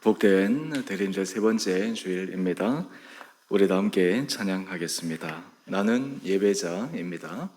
복된 대림절 세 번째 주일입니다. 우리 다 함께 찬양하겠습니다. 나는 예배자입니다.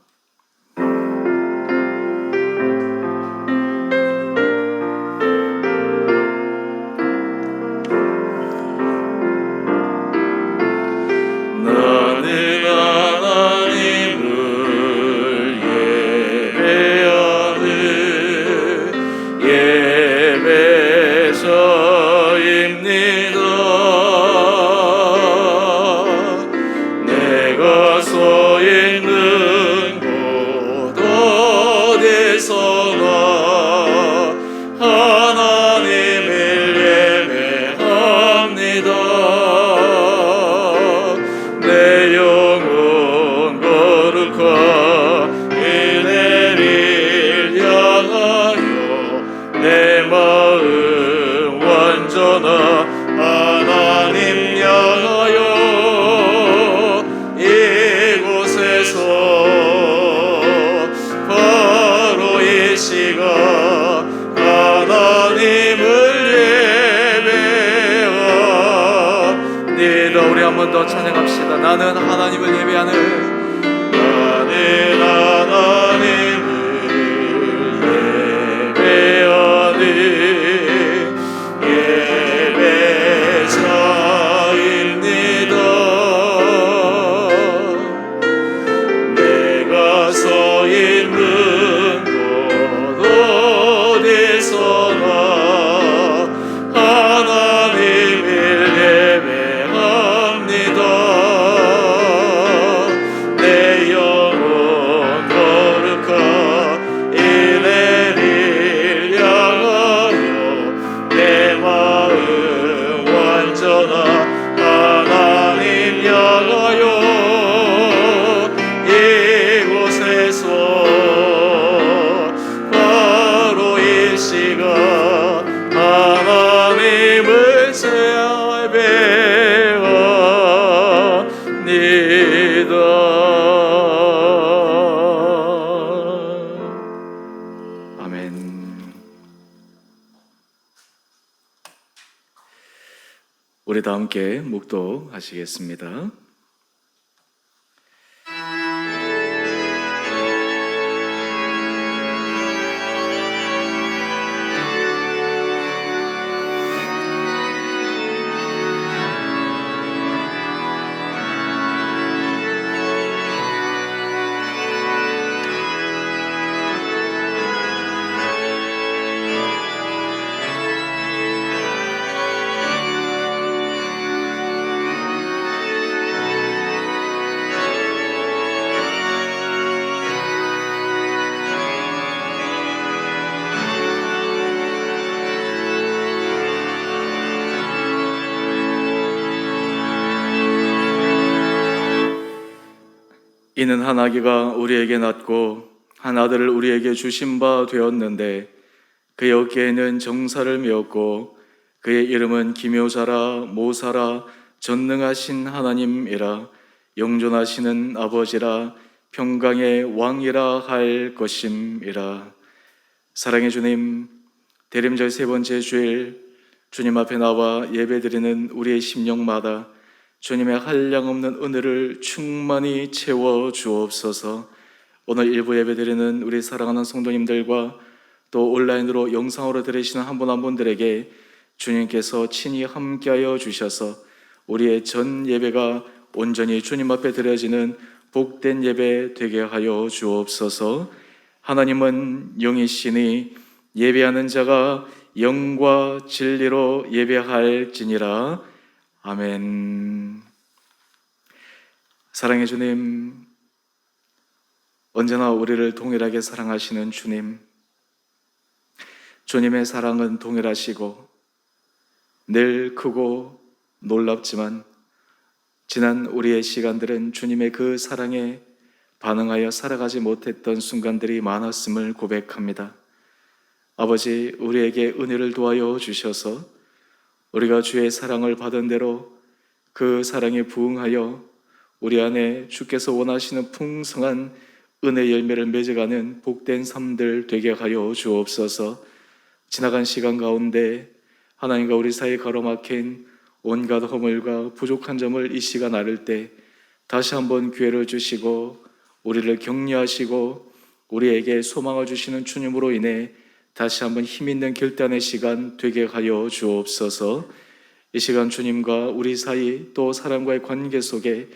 우리 한 번 더 찬양합시다. 나는 하나님을 예배하는, 나는 하나님을 예배하는 예배자입니다. 내가 서 있는 곳 어디서나 우리 다 함께 묵도하시겠습니다. 이는 한 아기가 우리에게 낳고 한 아들을 우리에게 주신 바 되었는데 그의 어깨에는 정사를 메었고 그의 이름은 기묘자라 모사라 전능하신 하나님이라 영존하시는 아버지라 평강의 왕이라 할 것임이라. 사랑의 주님, 대림절 세 번째 주일 주님 앞에 나와 예배드리는 우리의 심령마다 주님의 한량없는 은혜를 충만히 채워 주옵소서. 오늘 일부 예배드리는 우리 사랑하는 성도님들과 또 온라인으로 영상으로 들으시는 한 분 한 분들에게 주님께서 친히 함께하여 주셔서 우리의 전 예배가 온전히 주님 앞에 드려지는 복된 예배 되게 하여 주옵소서. 하나님은 영이시니 예배하는 자가 영과 진리로 예배할지니라. 아멘. 사랑의 주님, 언제나 우리를 동일하게 사랑하시는 주님, 주님의 사랑은 동일하시고 늘 크고 놀랍지만 지난 우리의 시간들은 주님의 그 사랑에 반응하여 살아가지 못했던 순간들이 많았음을 고백합니다. 아버지, 우리에게 은혜를 도와여 주셔서 우리가 주의 사랑을 받은 대로 그 사랑에 부응하여 우리 안에 주께서 원하시는 풍성한 은혜 열매를 맺어가는 복된 삶들 되게 하여 주옵소서. 지나간 시간 가운데 하나님과 우리 사이에 가로막힌 온갖 허물과 부족한 점을 이 시간 앓을 때 다시 한번 기회를 주시고 우리를 격려하시고 우리에게 소망을 주시는 주님으로 인해 다시 한번 힘있는 결단의 시간 되게 하여 주옵소서. 이 시간 주님과 우리 사이 또 사람과의 관계 속에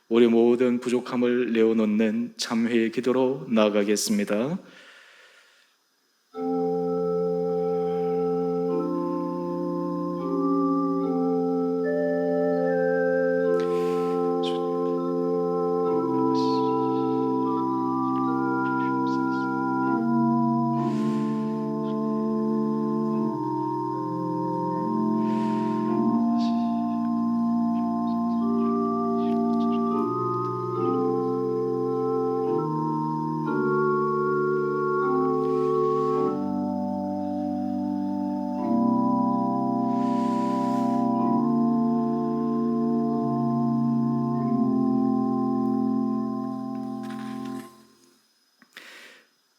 우리 모든 부족함을 내어놓는 참회의 기도로 나아가겠습니다.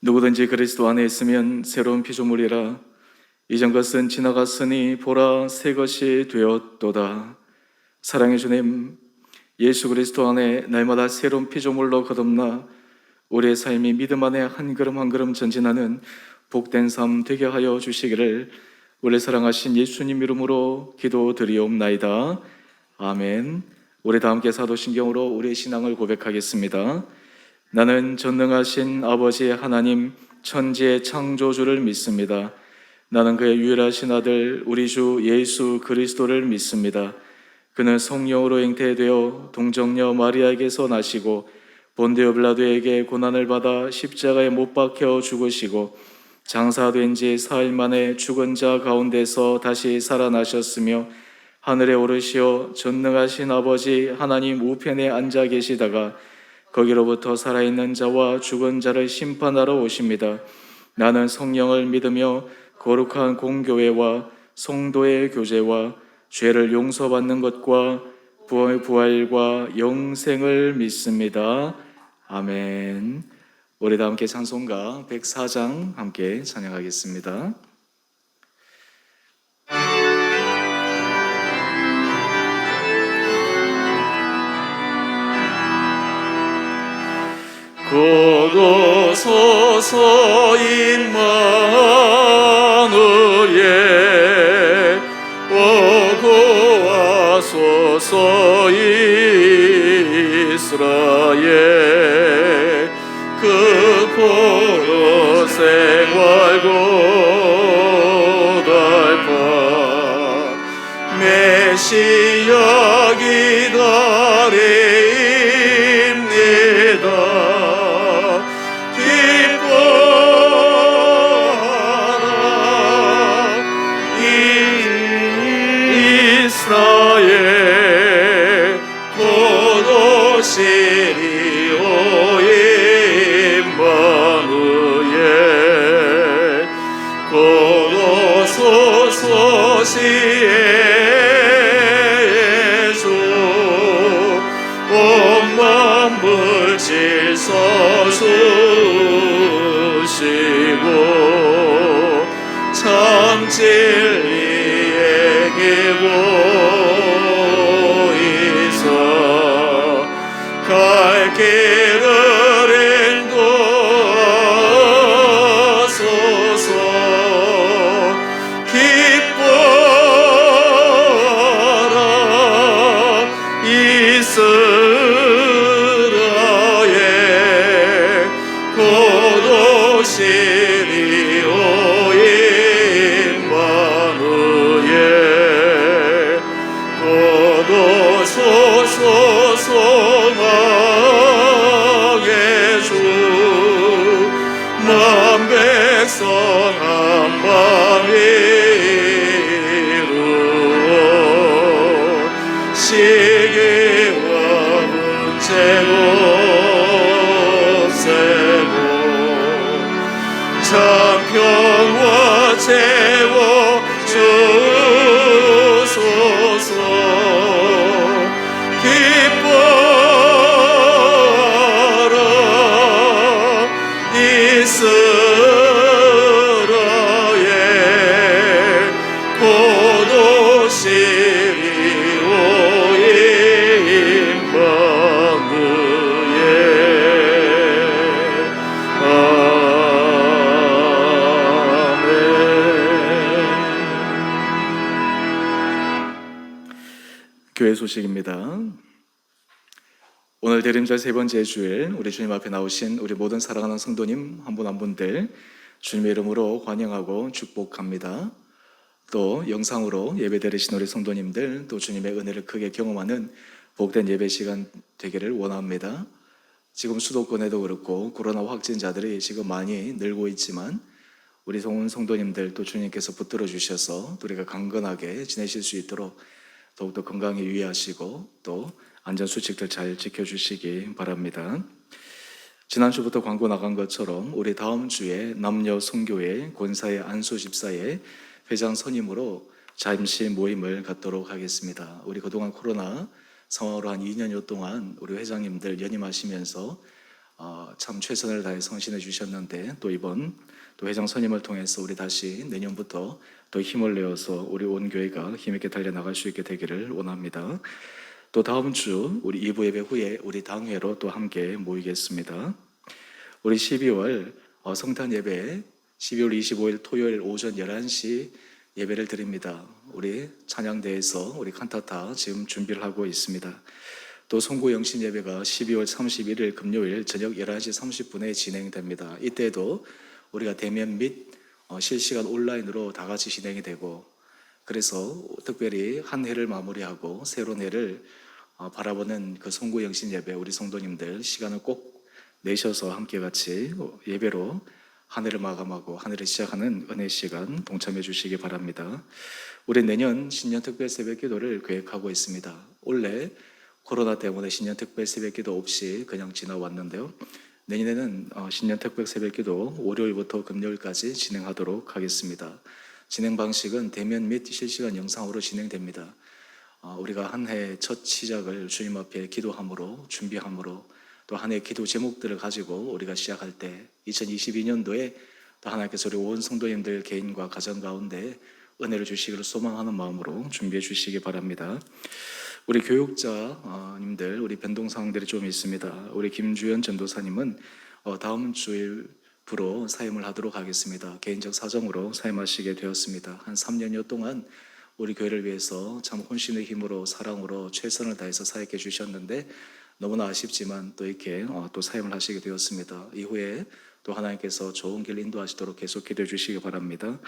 누구든지 그리스도 안에 있으면 새로운 피조물이라. 이전 것은 지나갔으니 보라 새 것이 되었도다. 사랑의 주님, 예수 그리스도 안에 날마다 새로운 피조물로 거듭나 우리의 삶이 믿음 안에 한 걸음 한 걸음 전진하는 복된 삶 되게 하여 주시기를 우리 사랑하신 예수님 이름으로 기도드리옵나이다. 아멘. 우리 다 함께 사도신경으로 우리의 신앙을 고백하겠습니다. 나는 전능하신 아버지 하나님 천지의 창조주를 믿습니다. 나는 그의 유일하신 아들 우리 주 예수 그리스도를 믿습니다. 그는 성령으로 잉태되어 동정녀 마리아에게서 나시고 본디오 빌라도에게 고난을 받아 십자가에 못 박혀 죽으시고 장사된 지 4일 만에 죽은 자 가운데서 다시 살아나셨으며 하늘에 오르시어 전능하신 아버지 하나님 우편에 앉아 계시다가 거기로부터 살아있는 자와 죽은 자를 심판하러 오십니다. 나는 성령을 믿으며 거룩한 공교회와 성도의 교제와 죄를 용서받는 것과 부활과 영생을 믿습니다. 아멘. 우리 다 함께 찬송가 104장 함께 찬양하겠습니다. 고도 서서 임마누엘 오고 와소서 이스라엘 그 포로 생활 고달파 메시아 기다립니다. 이스라엘 고도시리오 임마누엘 고도소서시의 주 온 만물 질서 주시고 참 진리에게 보이사 갈 길을 인도하소서. 기뻐하라 교회 소식입니다. 오늘 대림절 세 번째 주일 우리 주님 앞에 나오신 우리 모든 사랑하는 성도님 한 분 한 분들 주님의 이름으로 환영하고 축복합니다. 또 영상으로 예배 드리신 우리 성도님들 또 주님의 은혜를 크게 경험하는 복된 예배 시간 되기를 원합니다. 지금 수도권에도 그렇고 코로나 확진자들이 지금 많이 늘고 있지만 우리 성도님들 또 주님께서 붙들어 주셔서 우리가 강건하게 지내실 수 있도록 더욱더 건강에 유의하시고 또 안전수칙들 잘 지켜주시기 바랍니다. 지난주부터 광고 나간 것처럼 우리 다음 주에 남녀 선교회 권사의 안수 집사의 회장 선임으로 잠시 모임을 갖도록 하겠습니다. 우리 그동안 코로나 상황으로 한 2년여 동안 우리 회장님들 연임하시면서 참 최선을 다해 성신해 주셨는데 또 이번 또 회장 선임을 통해서 우리 다시 내년부터 또 힘을 내어서 우리 온 교회가 힘있게 달려나갈 수 있게 되기를 원합니다. 또 다음 주 우리 2부 예배 후에 우리 당회로 또 함께 모이겠습니다. 우리 12월 성탄 예배 12월 25일 토요일 오전 11시 예배를 드립니다. 우리 찬양대에서 우리 칸타타 지금 준비를 하고 있습니다. 또 송구 영신 예배가 12월 31일 금요일 저녁 11시 30분에 진행됩니다. 이때도 우리가 대면 및 실시간 온라인으로 다 같이 진행이 되고 그래서 특별히 한 해를 마무리하고 새로운 해를 바라보는 그 송구 영신 예배 우리 성도님들 시간을 꼭 내셔서 함께 같이 예배로 한 해를 마감하고 한 해를 시작하는 은혜 시간 동참해 주시기 바랍니다. 우리 내년 신년 특별 새벽 기도를 계획하고 있습니다. 원래 코로나 때문에 신년 특별 새벽 기도 없이 그냥 지나왔는데요. 내년에는 신년 특별 새벽 기도 월요일부터 금요일까지 진행하도록 하겠습니다. 진행 방식은 대면 및 실시간 영상으로 진행됩니다. 우리가 한 해 첫 시작을 주님 앞에 기도함으로 준비함으로 또 한 해 기도 제목들을 가지고 우리가 시작할 때 2022년도에 또 하나님께서 우리 온 성도님들 개인과 가정 가운데 은혜를 주시기를 소망하는 마음으로 준비해 주시기 바랍니다. 우리 교육자님들 우리 변동 사항들이 좀 있습니다. 우리 김주연 전도사님은 다음 주일부로 사임을 하도록 하겠습니다. 개인적 사정으로 사임하시게 되었습니다. 한 3년여 동안 우리 교회를 위해서 참 혼신의 힘으로 사랑으로 최선을 다해서 사역해 주셨는데 너무나 아쉽지만 또 이렇게 또 사임을 하시게 되었습니다. 이후에 또 하나님께서 좋은 길 인도하시도록 계속 기도해 주시기 바랍니다.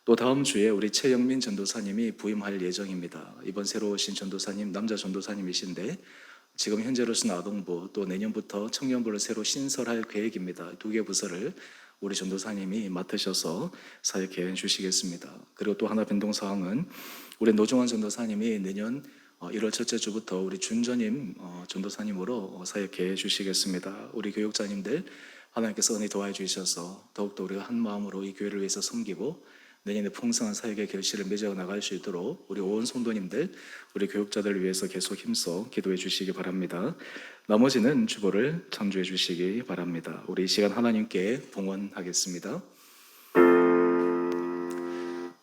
또 다음 주에 우리 최영민 전도사님이 부임할 예정입니다. 이번 새로 오신 전도사님 남자 전도사님이신데 지금 현재로서는 아동부 또 내년부터 청년부를 새로 신설할 계획입니다. 두 개 부서를 우리 전도사님이 맡으셔서 사역해 주시겠습니다. 그리고 또 하나 변동 사항은 우리 노종환 전도사님이 내년 1월 첫째 주부터 우리 준전임 전도사님으로 사역해 주시겠습니다. 우리 교육자님들 하나님께서 은혜 도와해 주셔서 더욱더 우리가 한 마음으로 이 교회를 위해서 섬기고 내년에 풍성한 사역의 결실을 맺어 나갈 수 있도록 우리 온 성도님들, 우리 교육자들을 위해서 계속 힘써 기도해 주시기 바랍니다. 나머지는 주보를 참조해 주시기 바랍니다. 우리 이 시간 하나님께 봉헌하겠습니다.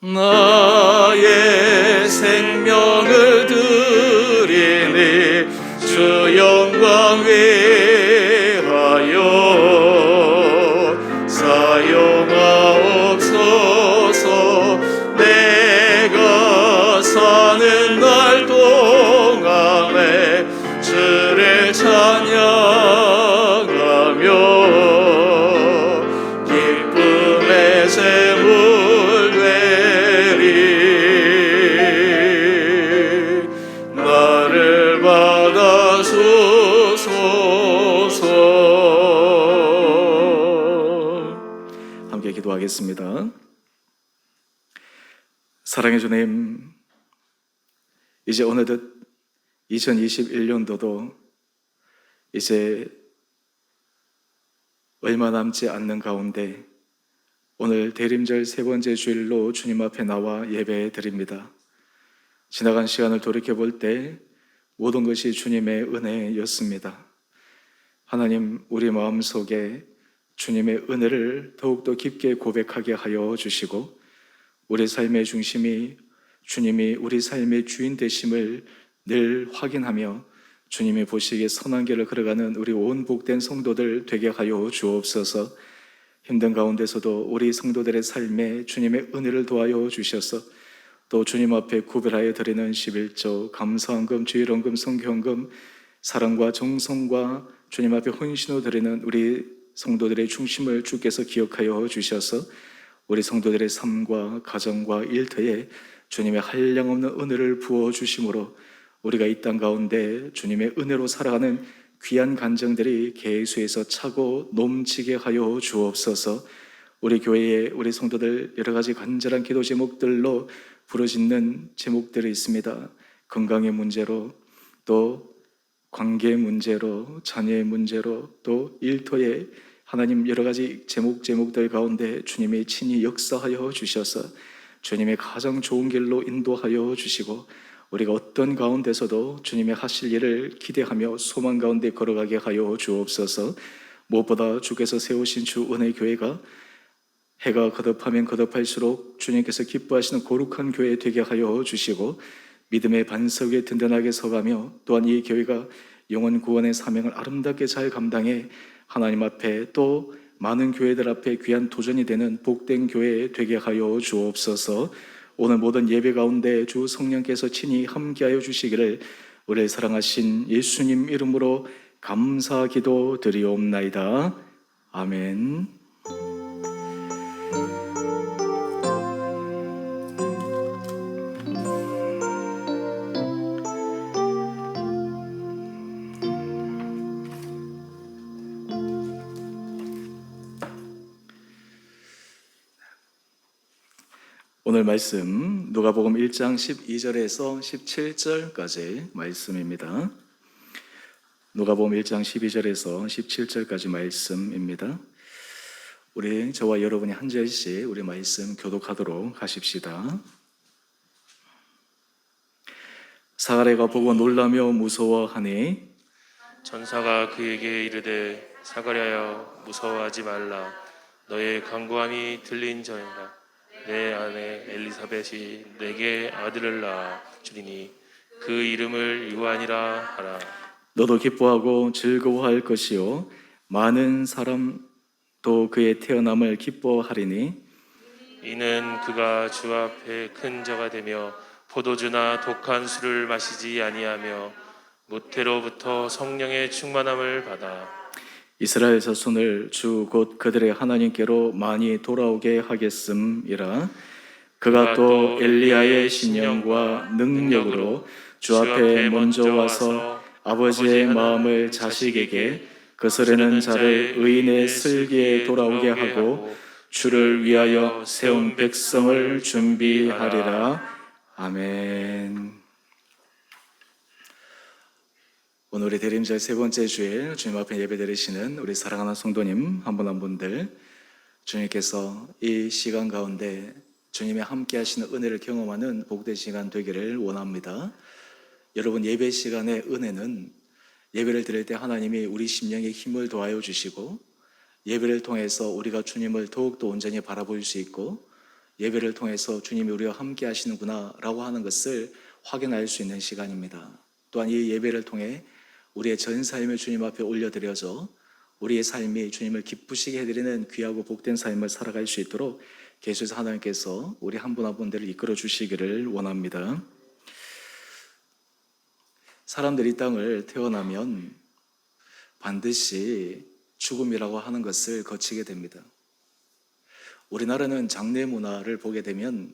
나의 생명을 드리니 주 영광 위하여 사용하옵소서. 내가 사는 날 동안에 주를 찬양하며 기쁨의 제물 되리. 나를 받아주소서. 함께 기도하겠습니다. 사랑의 주님, 이제 어느덧 2021년도도 이제 얼마 남지 않는 가운데 오늘 대림절 세 번째 주일로 주님 앞에 나와 예배 드립니다. 지나간 시간을 돌이켜볼 때 모든 것이 주님의 은혜였습니다. 하나님, 우리 마음속에 주님의 은혜를 더욱더 깊게 고백하게 하여 주시고 우리 삶의 중심이 주님이 우리 삶의 주인 되심을 늘 확인하며 주님이 보시기에 선한 길을 걸어가는 우리 온 복된 성도들 되게 하여 주옵소서. 힘든 가운데서도 우리 성도들의 삶에 주님의 은혜를 도하여 주셔서 또 주님 앞에 구별하여 드리는 11조, 감사헌금, 주일헌금, 성교헌금, 사랑과 정성과 주님 앞에 헌신으로 드리는 우리 성도들의 중심을 주께서 기억하여 주셔서 우리 성도들의 삶과 가정과 일터에 주님의 한량없는 은혜를 부어주심으로 우리가 이 땅 가운데 주님의 은혜로 살아가는 귀한 간증들이 계수해서 차고 넘치게 하여 주옵소서. 우리 교회에 우리 성도들 여러 가지 간절한 기도 제목들로 부르짖는 제목들이 있습니다. 건강의 문제로, 또 관계 문제로, 자녀의 문제로, 또 일터에 하나님 여러 가지 제목들 가운데 주님의 친히 역사하여 주셔서 주님의 가장 좋은 길로 인도하여 주시고 우리가 어떤 가운데서도 주님의 하실 일을 기대하며 소망 가운데 걸어가게 하여 주옵소서. 무엇보다 주께서 세우신 주 은혜 교회가 해가 거듭하면 거듭할수록 주님께서 기뻐하시는 거룩한 교회 되게 하여 주시고 믿음의 반석 위에 든든하게 서가며 또한 이 교회가 영혼 구원의 사명을 아름답게 잘 감당해 하나님 앞에 또 많은 교회들 앞에 귀한 도전이 되는 복된 교회 되게 하여 주옵소서. 오늘 모든 예배 가운데 주 성령께서 친히 함께하여 주시기를 우리를 사랑하신 예수님 이름으로 감사 기도 드리옵나이다. 아멘. 오늘 말씀 누가복음 1장 12절에서 17절까지 말씀입니다. 누가복음 1장 12절에서 17절까지 말씀입니다. 우리 저와 여러분이 한 절씩 우리 말씀 교독하도록 하십시다. 사가랴가 보고 놀라며 무서워하니 전사가 그에게 이르되 사가랴여 무서워하지 말라. 너의 간구함이 들린 전이라. 내 아내 엘리사벳이 내게 아들을 낳아 주리니 그 이름을 요한이라 하라. 너도 기뻐하고 즐거워할 것이요 많은 사람도 그의 태어남을 기뻐하리니 이는 그가 주 앞에 큰 자가 되며 포도주나 독한 술을 마시지 아니하며 모태로부터 성령의 충만함을 받아 이스라엘 자손을 주 곧 그들의 하나님께로 많이 돌아오게 하겠음이라. 그가 또 엘리야의 신령과 능력으로 주 앞에 먼저 와서 아버지의 마음을 자식에게 거스르는 자를 의인의 슬기에 돌아오게 하고 주를 위하여 세운 백성을 준비하리라. 아멘. 오늘의 대림절 세 번째 주일 주님 앞에 예배 드리시는 우리 사랑하는 성도님 한 분 한 분들, 주님께서 이 시간 가운데 주님의 함께 하시는 은혜를 경험하는 복된 시간 되기를 원합니다. 여러분, 예배 시간의 은혜는 예배를 드릴 때 하나님이 우리 심령에 힘을 더하여 주시고 예배를 통해서 우리가 주님을 더욱더 온전히 바라볼 수 있고 예배를 통해서 주님이 우리와 함께 하시는구나 라고 하는 것을 확인할 수 있는 시간입니다. 또한 이 예배를 통해 우리의 전 삶을 주님 앞에 올려드려서 우리의 삶이 주님을 기쁘시게 해드리는 귀하고 복된 삶을 살아갈 수 있도록 계속해서 하나님께서 우리 한 분 한 분들을 이끌어 주시기를 원합니다. 사람들이 이 땅을 태어나면 반드시 죽음이라고 하는 것을 거치게 됩니다. 우리나라는 장례 문화를 보게 되면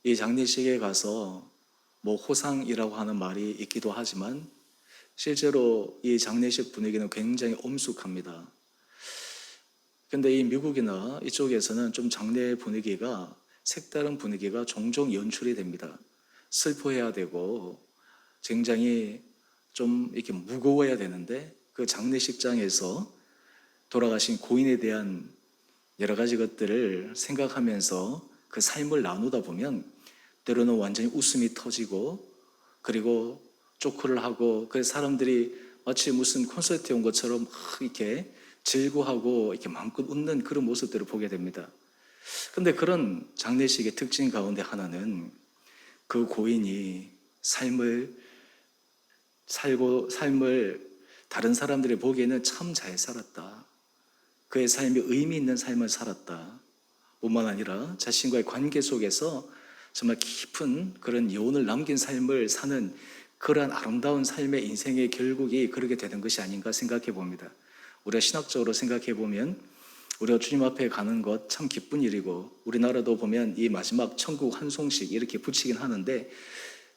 이 장례식에 가서 호상이라고 하는 말이 있기도 하지만 실제로 이 장례식 분위기는 굉장히 엄숙합니다. 근데 이 미국이나 이쪽에서는 좀 장례 분위기가 색다른 분위기가 종종 연출이 됩니다. 슬퍼해야 되고 굉장히 좀 이렇게 무거워야 되는데 그 장례식장에서 돌아가신 고인에 대한 여러 가지 것들을 생각하면서 그 삶을 나누다 보면 때로는 완전히 웃음이 터지고 그리고 조크를 하고 그 사람들이 마치 무슨 콘서트에 온 것처럼 막 이렇게 즐거워하고 이렇게 마음껏 웃는 그런 모습들을 보게 됩니다. 그런데 그런 장례식의 특징 가운데 하나는 그 고인이 삶을 다른 사람들이 보기에는 참 잘 살았다. 그의 삶이 의미 있는 삶을 살았다. 뿐만 아니라 자신과의 관계 속에서 정말 깊은 그런 여운을 남긴 삶을 사는 그러한 아름다운 삶의 인생의 결국이 그렇게 되는 것이 아닌가 생각해 봅니다. 우리가 신학적으로 생각해 보면 우리가 주님 앞에 가는 것 참 기쁜 일이고, 우리나라도 보면 이 마지막 천국 환송식 이렇게 붙이긴 하는데,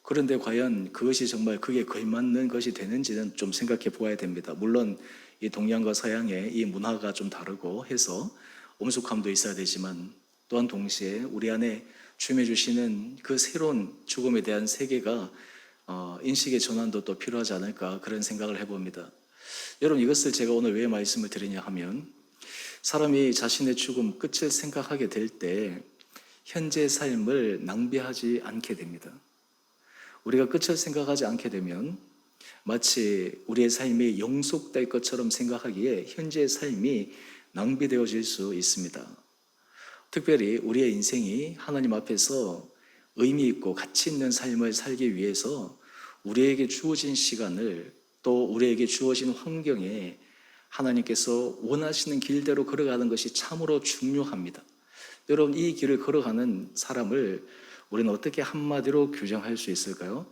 그런데 과연 그것이 정말 그게 걸맞는 것이 되는지는 좀 생각해 보아야 됩니다. 물론 이 동양과 서양의 이 문화가 좀 다르고 해서 엄숙함도 있어야 되지만, 또한 동시에 우리 안에 주님이 주시는 그 새로운 죽음에 대한 세계가 인식의 전환도 또 필요하지 않을까, 그런 생각을 해봅니다. 여러분, 이것을 제가 오늘 왜 말씀을 드리냐 하면, 사람이 자신의 죽음 끝을 생각하게 될 때 현재 삶을 낭비하지 않게 됩니다. 우리가 끝을 생각하지 않게 되면 마치 우리의 삶이 영속될 것처럼 생각하기에 현재의 삶이 낭비되어질 수 있습니다. 특별히 우리의 인생이 하나님 앞에서 의미 있고 가치 있는 삶을 살기 위해서 우리에게 주어진 시간을, 또 우리에게 주어진 환경에 하나님께서 원하시는 길대로 걸어가는 것이 참으로 중요합니다. 여러분, 이 길을 걸어가는 사람을 우리는 어떻게 한마디로 규정할 수 있을까요?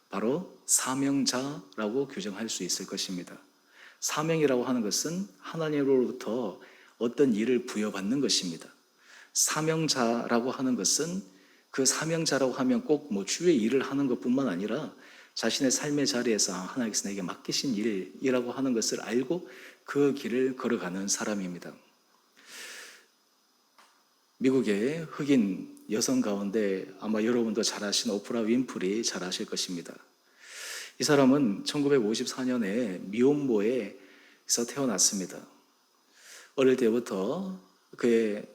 바로 사명자라고 규정할 수 있을 것입니다. 사명이라고 하는 것은 하나님으로부터 어떤 일을 부여받는 것입니다. 사명자라고 하는 것은, 그 사명자라고 하면 꼭 주의 일을 하는 것뿐만 아니라 자신의 삶의 자리에서 하나님께서 내게 맡기신 일이라고 하는 것을 알고 그 길을 걸어가는 사람입니다. 미국의 흑인 여성 가운데 아마 여러분도 잘 아시는 오프라 윈프리 잘 아실 것입니다. 이 사람은 1954년에 미혼모에서 태어났습니다. 어릴 때부터 그의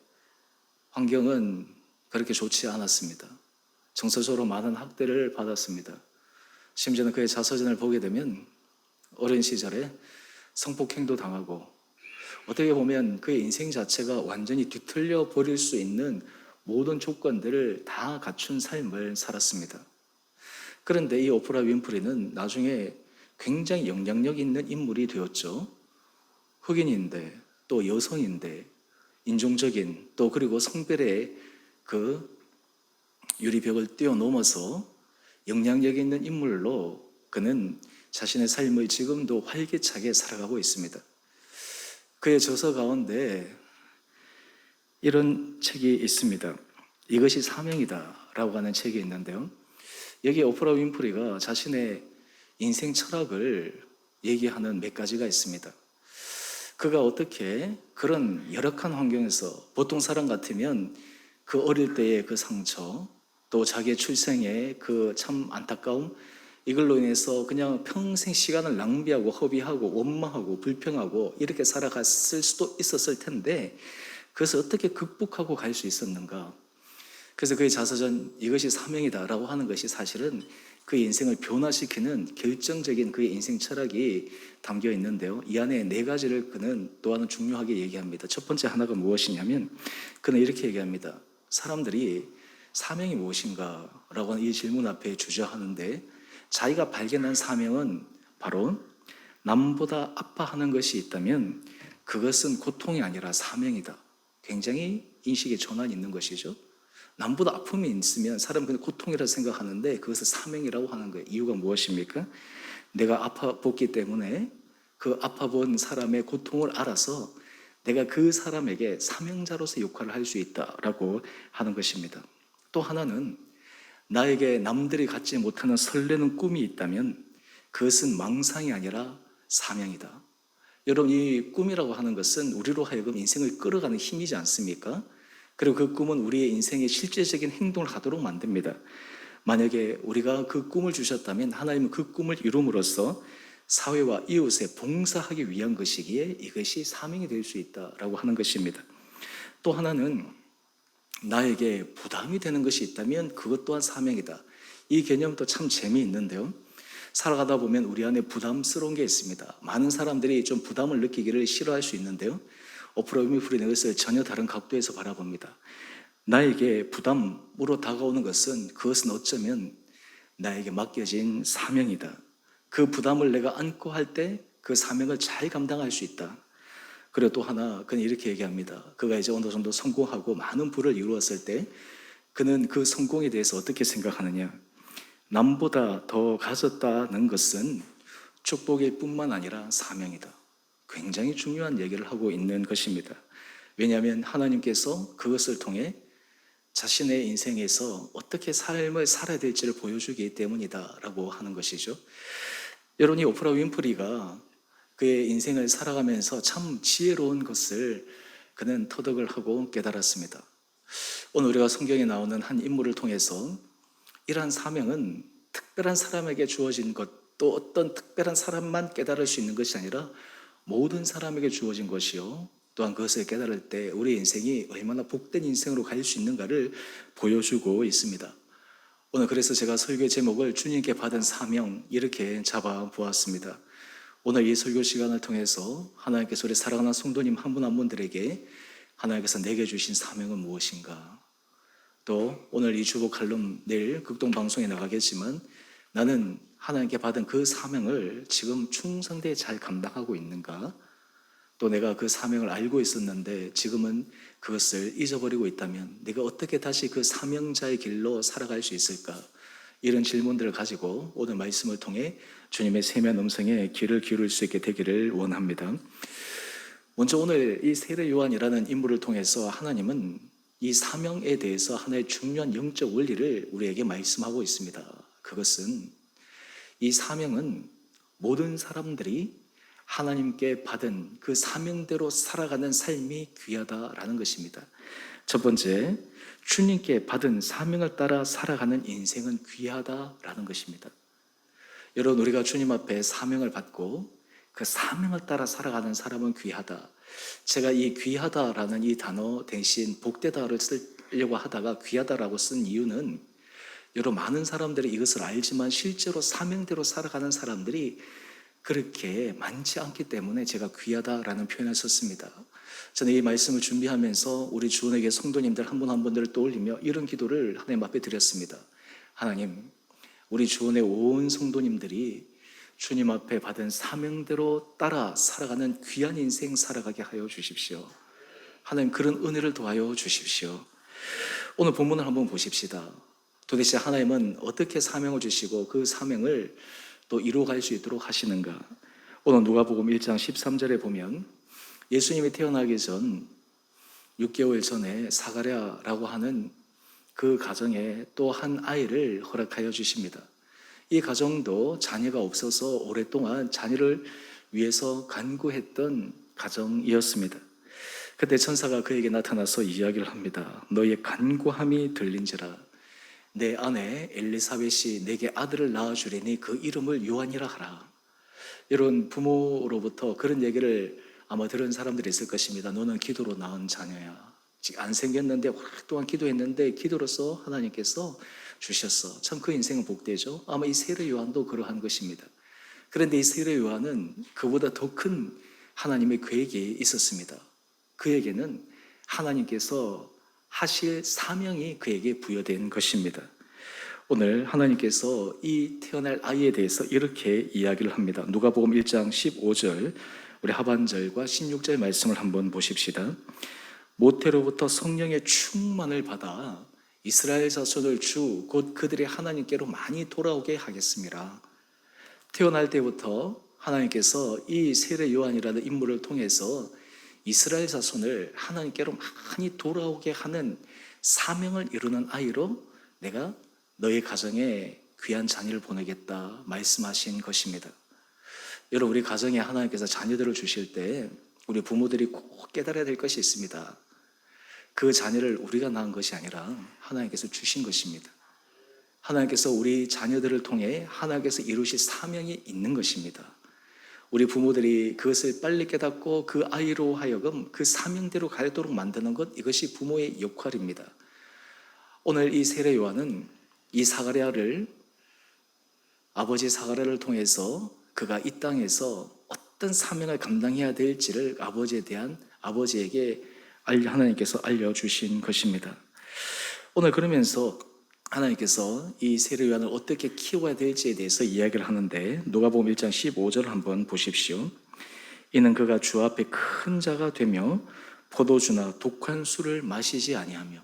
환경은 그렇게 좋지 않았습니다. 정서적으로 많은 학대를 받았습니다. 심지어는 그의 자서전을 보게 되면 어린 시절에 성폭행도 당하고, 어떻게 보면 그의 인생 자체가 완전히 뒤틀려 버릴 수 있는 모든 조건들을 다 갖춘 삶을 살았습니다. 그런데 이 오프라 윈프리는 나중에 굉장히 영향력 있는 인물이 되었죠. 흑인인데, 또 여성인데, 인종적인 또 그리고 성별의 그 유리벽을 뛰어넘어서 영향력 있는 인물로 그는 자신의 삶을 지금도 활기차게 살아가고 있습니다. 그의 저서 가운데 이런 책이 있습니다. 이것이 사명이다 라고 하는 책이 있는데요, 여기에 오프라 윈프리가 자신의 인생 철학을 얘기하는 몇 가지가 있습니다. 그가 어떻게 그런 열악한 환경에서, 보통 사람 같으면 그 어릴 때의 그 상처, 또 자기의 출생의 그 참 안타까움, 이걸로 인해서 그냥 평생 시간을 낭비하고 허비하고 원망하고 불평하고 이렇게 살아갔을 수도 있었을 텐데, 그것을 어떻게 극복하고 갈 수 있었는가. 그래서 그의 자서전 이것이 사명이다라고 하는 것이 사실은 그의 인생을 변화시키는 결정적인 그의 인생 철학이 담겨 있는데요, 이 안에 네 가지를 그는 또한 중요하게 얘기합니다. 첫 번째 하나가 무엇이냐면, 그는 이렇게 얘기합니다. 사람들이 사명이 무엇인가 라고 하는 이 질문 앞에 주저하는데, 자기가 발견한 사명은 바로 남보다 아파하는 것이 있다면 그것은 고통이 아니라 사명이다. 굉장히 인식의 전환이 있는 것이죠. 남보다 아픔이 있으면 사람은 그냥 고통이라 생각하는데 그것을 사명이라고 하는 거예요. 이유가 무엇입니까? 내가 아파봤기 때문에 그 아파본 사람의 고통을 알아서 내가 그 사람에게 사명자로서 역할을 할 수 있다라고 하는 것입니다. 또 하나는, 나에게 남들이 갖지 못하는 설레는 꿈이 있다면 그것은 망상이 아니라 사명이다. 여러분, 이 꿈이라고 하는 것은 우리로 하여금 인생을 끌어가는 힘이지 않습니까? 그리고 그 꿈은 우리의 인생의 실제적인 행동을 하도록 만듭니다. 만약에 우리가 그 꿈을 주셨다면 하나님은 그 꿈을 이룸으로써 사회와 이웃에 봉사하기 위한 것이기에 이것이 사명이 될 수 있다라고 하는 것입니다. 또 하나는, 나에게 부담이 되는 것이 있다면 그것 또한 사명이다. 이 개념도 참 재미있는데요, 살아가다 보면 우리 안에 부담스러운 게 있습니다. 많은 사람들이 좀 부담을 느끼기를 싫어할 수 있는데요, 오프라 윈프리는 이것을 전혀 다른 각도에서 바라봅니다. 나에게 부담으로 다가오는 것은, 그것은 어쩌면 나에게 맡겨진 사명이다. 그 부담을 내가 안고 할 때 그 사명을 잘 감당할 수 있다. 그리고 또 하나, 그는 이렇게 얘기합니다. 그가 이제 어느 정도 성공하고 많은 부를 이루었을 때 그는 그 성공에 대해서 어떻게 생각하느냐? 남보다 더 가졌다는 것은 축복일 뿐만 아니라 사명이다. 굉장히 중요한 얘기를 하고 있는 것입니다. 왜냐하면 하나님께서 그것을 통해 자신의 인생에서 어떻게 삶을 살아야 될지를 보여주기 때문이다 라고 하는 것이죠. 여러분이 오프라 윈프리가 그의 인생을 살아가면서 참 지혜로운 것을 그는 터득을 하고 깨달았습니다. 오늘 우리가 성경에 나오는 한 인물을 통해서 이러한 사명은 특별한 사람에게 주어진 것, 또 어떤 특별한 사람만 깨달을 수 있는 것이 아니라 모든 사람에게 주어진 것이요, 또한 그것을 깨달을 때 우리 인생이 얼마나 복된 인생으로 갈 수 있는가를 보여주고 있습니다. 오늘 그래서 제가 설교 제목을 주님께 받은 사명 이렇게 잡아 보았습니다. 오늘 이 설교 시간을 통해서 하나님께서 우리 사랑하는 성도님 한 분 한 분들에게 하나님께서 내게 주신 사명은 무엇인가? 또 오늘 이 주보 칼럼 내일 극동 방송에 나가겠지만 나는 하나님께 받은 그 사명을 지금 충성되게 잘 감당하고 있는가? 또 내가 그 사명을 알고 있었는데 지금은 그것을 잊어버리고 있다면 내가 어떻게 다시 그 사명자의 길로 살아갈 수 있을까? 이런 질문들을 가지고 오늘 말씀을 통해 주님의 세미한 음성에 귀를 기울일 수 있게 되기를 원합니다. 먼저 오늘 이 세례 요한이라는 인물을 통해서 하나님은 이 사명에 대해서 하나의 중요한 영적 원리를 우리에게 말씀하고 있습니다. 그것은 이 사명은 모든 사람들이 하나님께 받은 그 사명대로 살아가는 삶이 귀하다라는 것입니다. 첫 번째, 주님께 받은 사명을 따라 살아가는 인생은 귀하다라는 것입니다. 여러분, 우리가 주님 앞에 사명을 받고 그 사명을 따라 살아가는 사람은 귀하다. 제가 이 귀하다라는 이 단어 대신 복되다를 쓰려고 하다가 귀하다라고 쓴 이유는 여러 많은 사람들이 이것을 알지만 실제로 사명대로 살아가는 사람들이 그렇게 많지 않기 때문에 제가 귀하다라는 표현을 썼습니다. 저는 이 말씀을 준비하면서 우리 주원에게 성도님들 한 분 한 분들을 떠올리며 이런 기도를 하나님 앞에 드렸습니다. 하나님, 우리 주원의 온 성도님들이 주님 앞에 받은 사명대로 따라 살아가는 귀한 인생 살아가게 하여 주십시오. 하나님, 그런 은혜를 도와여 주십시오. 오늘 본문을 한번 보십시다. 도대체 하나님은 어떻게 사명을 주시고 그 사명을 또 이루어갈 수 있도록 하시는가? 오늘 누가복음 1장 13절에 보면 예수님이 태어나기 전 6개월 전에 사가랴라고 하는 그 가정에 또 한 아이를 허락하여 주십니다. 이 가정도 자녀가 없어서 오랫동안 자녀를 위해서 간구했던 가정이었습니다. 그때 천사가 그에게 나타나서 이야기를 합니다. 너의 간구함이 들린지라. 내 아내 엘리사벳이 내게 아들을 낳아주리니 그 이름을 요한이라 하라. 이런 부모로부터 그런 얘기를 아마 들은 사람들이 있을 것입니다. 너는 기도로 낳은 자녀야. 아직 안 생겼는데 오랫동안 기도했는데 기도로서 하나님께서 주셨어. 참 그 인생은 복되죠. 아마 이 세례 요한도 그러한 것입니다. 그런데 이 세례 요한은 그보다 더 큰 하나님의 계획이 있었습니다. 그에게는 하나님께서 하실 사명이 그에게 부여된 것입니다. 오늘 하나님께서 이 태어날 아이에 대해서 이렇게 이야기를 합니다. 누가복음 1장 15절 우리 하반절과 16절 말씀을 한번 보십시다. 모태로부터 성령의 충만을 받아 이스라엘 자손을 주 곧 그들의 하나님께로 많이 돌아오게 하겠습니다. 태어날 때부터 하나님께서 이 세례 요한이라는 인물을 통해서 이스라엘 자손을 하나님께로 많이 돌아오게 하는 사명을 이루는 아이로 내가 너희 가정에 귀한 자녀를 보내겠다 말씀하신 것입니다. 여러분, 우리 가정에 하나님께서 자녀들을 주실 때 우리 부모들이 꼭 깨달아야 될 것이 있습니다. 그 자녀를 우리가 낳은 것이 아니라 하나님께서 주신 것입니다. 하나님께서 우리 자녀들을 통해 하나님께서 이루실 사명이 있는 것입니다. 우리 부모들이 그것을 빨리 깨닫고 그 아이로 하여금 그 사명대로 가도록 만드는 것, 이것이 부모의 역할입니다. 오늘 이 세례 요한은 이 사가랴를, 아버지 사가랴를 통해서 그가 이 땅에서 어떤 사명을 감당해야 될지를 아버지에게 하나님께서 알려주신 것입니다. 오늘 그러면서 하나님께서 이 세례 요한을 어떻게 키워야 될지에 대해서 이야기를 하는데 누가복음 1장 15절을 한번 보십시오. 이는 그가 주 앞에 큰 자가 되며 포도주나 독한 술을 마시지 아니하며.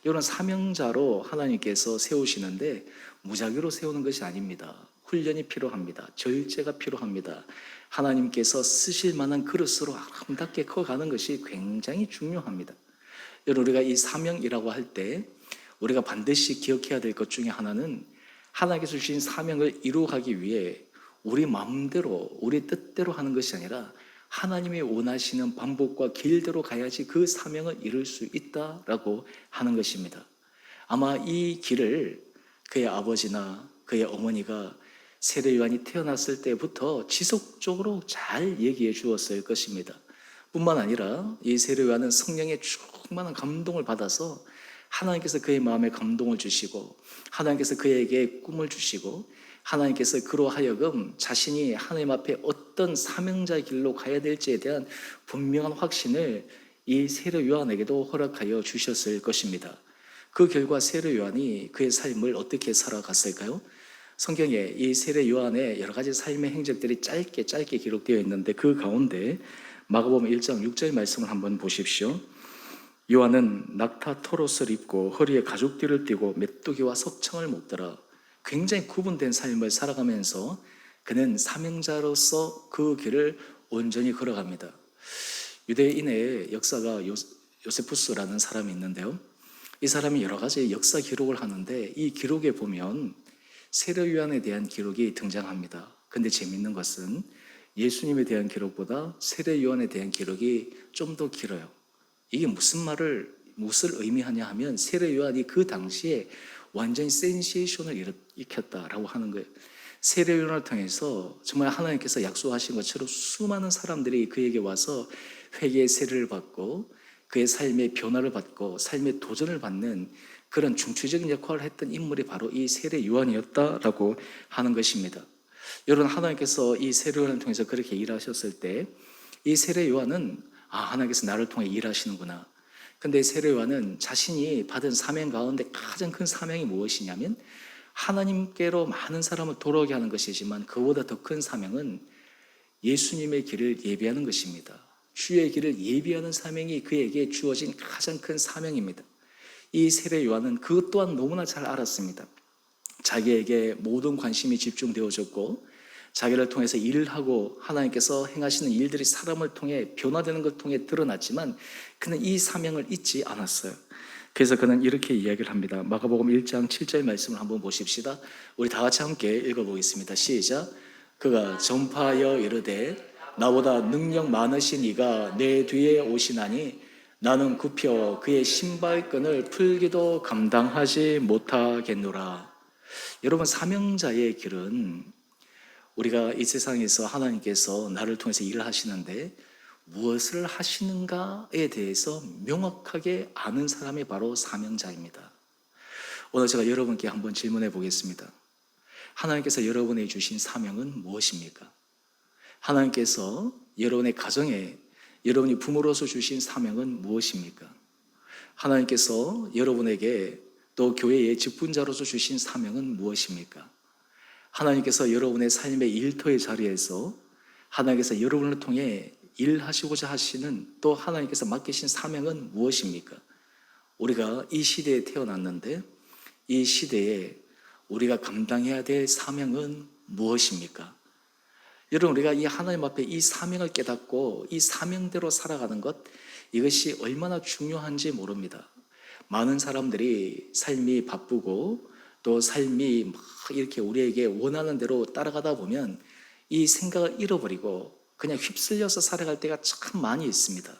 이런 사명자로 하나님께서 세우시는데 무작위로 세우는 것이 아닙니다. 훈련이 필요합니다. 절제가 필요합니다. 하나님께서 쓰실 만한 그릇으로 아름답게 커가는 것이 굉장히 중요합니다. 여러분, 우리가 이 사명이라고 할 때 우리가 반드시 기억해야 될 것 중에 하나는 하나님께서 주신 사명을 이루어가기 위해 우리 마음대로 우리 뜻대로 하는 것이 아니라 하나님이 원하시는 방법과 길대로 가야지 그 사명을 이룰 수 있다라고 하는 것입니다. 아마 이 길을 그의 아버지나 그의 어머니가 세례 요한이 태어났을 때부터 지속적으로 잘 얘기해 주었을 것입니다. 뿐만 아니라 이 세례 요한은 성령의 충만한 감동을 받아서 하나님께서 그의 마음에 감동을 주시고 하나님께서 그에게 꿈을 주시고 하나님께서 그로 하여금 자신이 하나님 앞에 어떤 사명자의 길로 가야 될지에 대한 분명한 확신을 이 세례 요한에게도 허락하여 주셨을 것입니다. 그 결과 세례 요한이 그의 삶을 어떻게 살아갔을까요? 성경에 이 세례 요한의 여러 가지 삶의 행적들이 짧게 기록되어 있는데 그 가운데 마가복음 1장 6절 말씀을 한번 보십시오. 요한은 낙타 토롯을 입고 허리에 가죽띠를 띠고 메뚜기와 석청을 먹더라. 굉장히 구분된 삶을 살아가면서 그는 사명자로서 그 길을 온전히 걸어갑니다. 유대인의 역사가 요세푸스라는 사람이 있는데요. 이 사람이 여러 가지 역사 기록을 하는데 이 기록에 보면 세례 요한에 대한 기록이 등장합니다. 근데 재밌는 것은 예수님에 대한 기록보다 세례 요한에 대한 기록이 좀 더 길어요. 이게 무엇을 의미하냐 하면 세례 요한이 그 당시에 완전히 센세이션을 일으켰다라고 하는 거예요. 세례 요한을 통해서 정말 하나님께서 약속하신 것처럼 수많은 사람들이 그에게 와서 회개의 세례를 받고 그의 삶의 변화를 받고 삶의 도전을 받는 그런 중추적인 역할을 했던 인물이 바로 이 세례 요한이었다라고 하는 것입니다. 여러분, 하나님께서 이 세례 요한을 통해서 그렇게 일하셨을 때 이 세례 요한은 하나님께서 나를 통해 일하시는구나. 근데 세례 요한은 자신이 받은 사명 가운데 가장 큰 사명이 무엇이냐면 하나님께로 많은 사람을 돌아오게 하는 것이지만 그보다 더 큰 사명은 예수님의 길을 예비하는 것입니다. 주의 길을 예비하는 사명이 그에게 주어진 가장 큰 사명입니다. 이 세례 요한은 그것 또한 너무나 잘 알았습니다. 자기에게 모든 관심이 집중되어졌고 자기를 통해서 일을 하고 하나님께서 행하시는 일들이 사람을 통해 변화되는 걸 통해 드러났지만 그는 이 사명을 잊지 않았어요. 그래서 그는 이렇게 이야기를 합니다. 마가복음 1장 7절 말씀을 한번 보십시다. 우리 다 같이 함께 읽어보겠습니다. 시작. 그가 전파하여 이르되 나보다 능력 많으신 이가 내 뒤에 오시나니 나는 굽혀 그의 신발끈을 풀기도 감당하지 못하겠노라. 여러분, 사명자의 길은 우리가 이 세상에서 하나님께서 나를 통해서 일을 하시는데 무엇을 하시는가에 대해서 명확하게 아는 사람이 바로 사명자입니다. 오늘 제가 여러분께 한번 질문해 보겠습니다. 하나님께서 여러분에게 주신 사명은 무엇입니까? 하나님께서 여러분의 가정에 여러분이 부모로서 주신 사명은 무엇입니까? 하나님께서 여러분에게 또 교회의 직분자로서 주신 사명은 무엇입니까? 하나님께서 여러분의 삶의 일터의 자리에서 하나님께서 여러분을 통해 일하시고자 하시는 또 하나님께서 맡기신 사명은 무엇입니까? 우리가 이 시대에 태어났는데 이 시대에 우리가 감당해야 될 사명은 무엇입니까? 여러분, 우리가 이 하나님 앞에 이 사명을 깨닫고 이 사명대로 살아가는 것, 이것이 얼마나 중요한지 모릅니다. 많은 사람들이 삶이 바쁘고 또 삶이 막 이렇게 우리에게 원하는 대로 따라가다 보면 이 생각을 잃어버리고 그냥 휩쓸려서 살아갈 때가 참 많이 있습니다.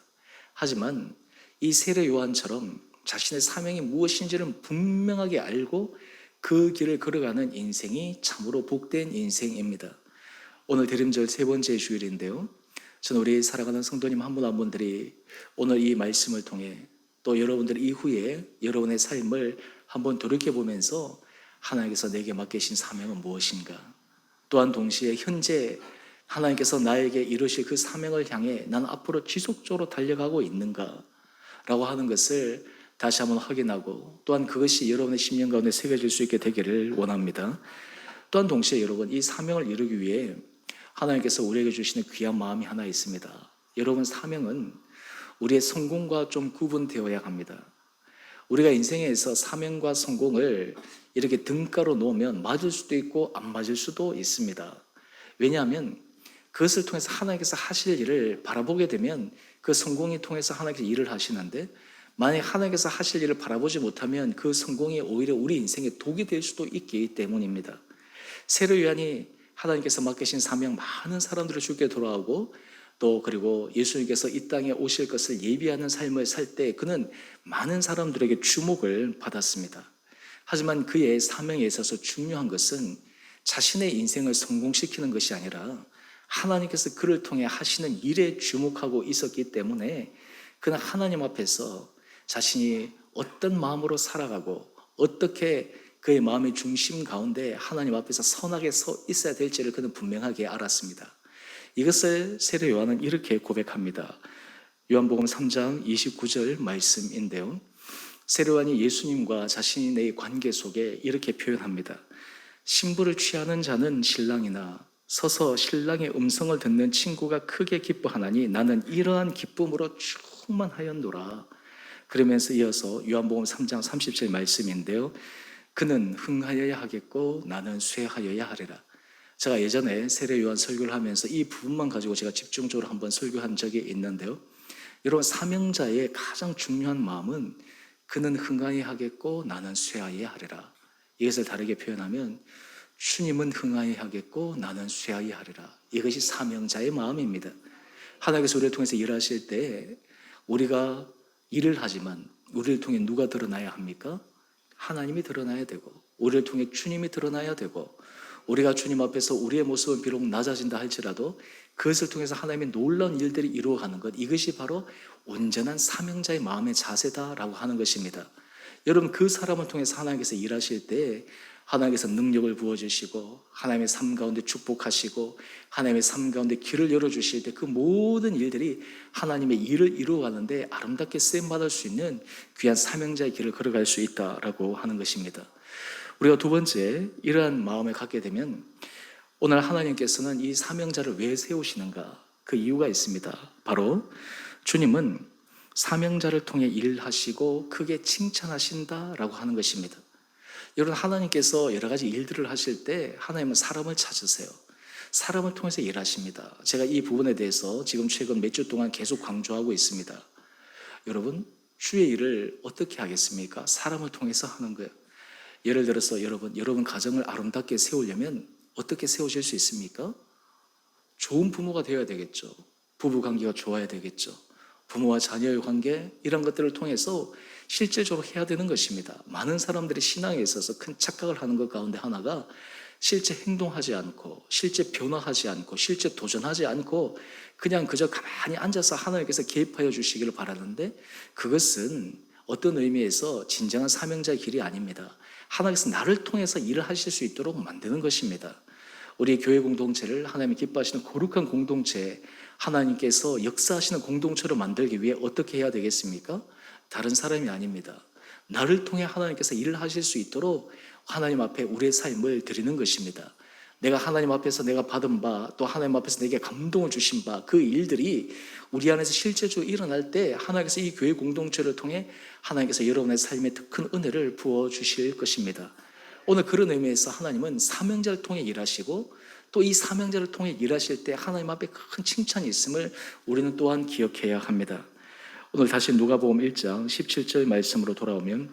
하지만 이 세례 요한처럼 자신의 사명이 무엇인지를 분명하게 알고 그 길을 걸어가는 인생이 참으로 복된 인생입니다. 오늘 대림절 세 번째 주일인데요. 저는 우리 살아가는 성도님 한 분 한 분들이 오늘 이 말씀을 통해 또 여러분들 이후에 여러분의 삶을 한번 돌이켜보면서 하나님께서 내게 맡기신 사명은 무엇인가? 또한 동시에 현재 하나님께서 나에게 이루실 그 사명을 향해 나는 앞으로 지속적으로 달려가고 있는가? 라고 하는 것을 다시 한번 확인하고 또한 그것이 여러분의 심령 가운데 새겨질 수 있게 되기를 원합니다. 또한 동시에 여러분, 이 사명을 이루기 위해 하나님께서 우리에게 주시는 귀한 마음이 하나 있습니다. 여러분, 사명은 우리의 성공과 좀 구분되어야 합니다. 우리가 인생에서 사명과 성공을 이렇게 등가로 놓으면 맞을 수도 있고 안 맞을 수도 있습니다. 왜냐하면 그것을 통해서 하나님께서 하실 일을 바라보게 되면 그 성공이 통해서 하나님께서 일을 하시는데, 만약 하나님께서 하실 일을 바라보지 못하면 그 성공이 오히려 우리 인생에 독이 될 수도 있기 때문입니다. 세례 요한이 하나님께서 맡기신 사명, 많은 사람들을 주께 돌아오고 또 그리고 예수님께서 이 땅에 오실 것을 예비하는 삶을 살 때 그는 많은 사람들에게 주목을 받았습니다. 하지만 그의 사명에 있어서 중요한 것은 자신의 인생을 성공시키는 것이 아니라 하나님께서 그를 통해 하시는 일에 주목하고 있었기 때문에 그는 하나님 앞에서 자신이 어떤 마음으로 살아가고 어떻게 그의 마음의 중심 가운데 하나님 앞에서 선하게 서 있어야 될지를 그는 분명하게 알았습니다. 이것을 세례 요한은 이렇게 고백합니다. 요한복음 3장 29절 말씀인데요. 세례 요한이 예수님과 자신의 관계 속에 이렇게 표현합니다. 신부를 취하는 자는 신랑이나 서서 신랑의 음성을 듣는 친구가 크게 기뻐하나니 나는 이러한 기쁨으로 충만하였노라. 그러면서 이어서 요한복음 3장 30절 말씀인데요. 그는 흥하여야 하겠고 나는 쇠하여야 하리라. 제가 예전에 세례 요한 설교를 하면서 이 부분만 가지고 제가 집중적으로 한번 설교한 적이 있는데요. 여러분, 사명자의 가장 중요한 마음은 그는 흥하여야 하겠고 나는 쇠하여야 하리라. 이것을 다르게 표현하면 주님은 흥하여야 하겠고 나는 쇠하여야 하리라. 이것이 사명자의 마음입니다. 하나님께서 우리를 통해서 일하실 때 우리가 일을 하지만 우리를 통해 누가 드러나야 합니까? 하나님이 드러나야 되고 우리를 통해 주님이 드러나야 되고, 우리가 주님 앞에서 우리의 모습은 비록 낮아진다 할지라도 그것을 통해서 하나님의 놀라운 일들이 이루어가는 것, 이것이 바로 온전한 사명자의 마음의 자세다라고 하는 것입니다. 여러분, 그 사람을 통해서 하나님께서 일하실 때 하나님께서 능력을 부어주시고 하나님의 삶 가운데 축복하시고 하나님의 삶 가운데 길을 열어주실 때 그 모든 일들이 하나님의 일을 이루어가는데 아름답게 쓰임받을 수 있는 귀한 사명자의 길을 걸어갈 수 있다라고 하는 것입니다. 우리가 두 번째 이러한 마음을 갖게 되면 오늘 하나님께서는 이 사명자를 왜 세우시는가? 그 이유가 있습니다. 바로 주님은 사명자를 통해 일하시고 크게 칭찬하신다라고 하는 것입니다. 여러분, 하나님께서 여러 가지 일들을 하실 때 하나님은 사람을 찾으세요. 사람을 통해서 일하십니다. 제가 이 부분에 대해서 지금 최근 몇 주 동안 계속 강조하고 있습니다. 여러분, 주의 일을 어떻게 하겠습니까? 사람을 통해서 하는 거예요. 예를 들어서 여러분 가정을 아름답게 세우려면 어떻게 세우실 수 있습니까? 좋은 부모가 되어야 되겠죠. 부부 관계가 좋아야 되겠죠. 부모와 자녀의 관계, 이런 것들을 통해서 실질적으로 해야 되는 것입니다. 많은 사람들이 신앙에 있어서 큰 착각을 하는 것 가운데 하나가 실제 행동하지 않고 실제 변화하지 않고 실제 도전하지 않고 그냥 그저 가만히 앉아서 하나님께서 개입하여 주시기를 바라는데, 그것은 어떤 의미에서 진정한 사명자의 길이 아닙니다. 하나님께서 나를 통해서 일을 하실 수 있도록 만드는 것입니다. 우리 교회 공동체를 하나님이 기뻐하시는 거룩한 공동체, 하나님께서 역사하시는 공동체로 만들기 위해 어떻게 해야 되겠습니까? 다른 사람이 아닙니다. 나를 통해 하나님께서 일을 하실 수 있도록 하나님 앞에 우리의 삶을 드리는 것입니다. 내가 하나님 앞에서 내가 받은 바, 또 하나님 앞에서 내게 감동을 주신 바, 그 일들이 우리 안에서 실제적으로 일어날 때 하나님께서 이 교회 공동체를 통해 하나님께서 여러분의 삶에 더 큰 은혜를 부어주실 것입니다. 오늘 그런 의미에서 하나님은 사명자를 통해 일하시고 또 이 사명자를 통해 일하실 때 하나님 앞에 큰 칭찬이 있음을 우리는 또한 기억해야 합니다. 오늘 다시 누가복음 1장 17절 말씀으로 돌아오면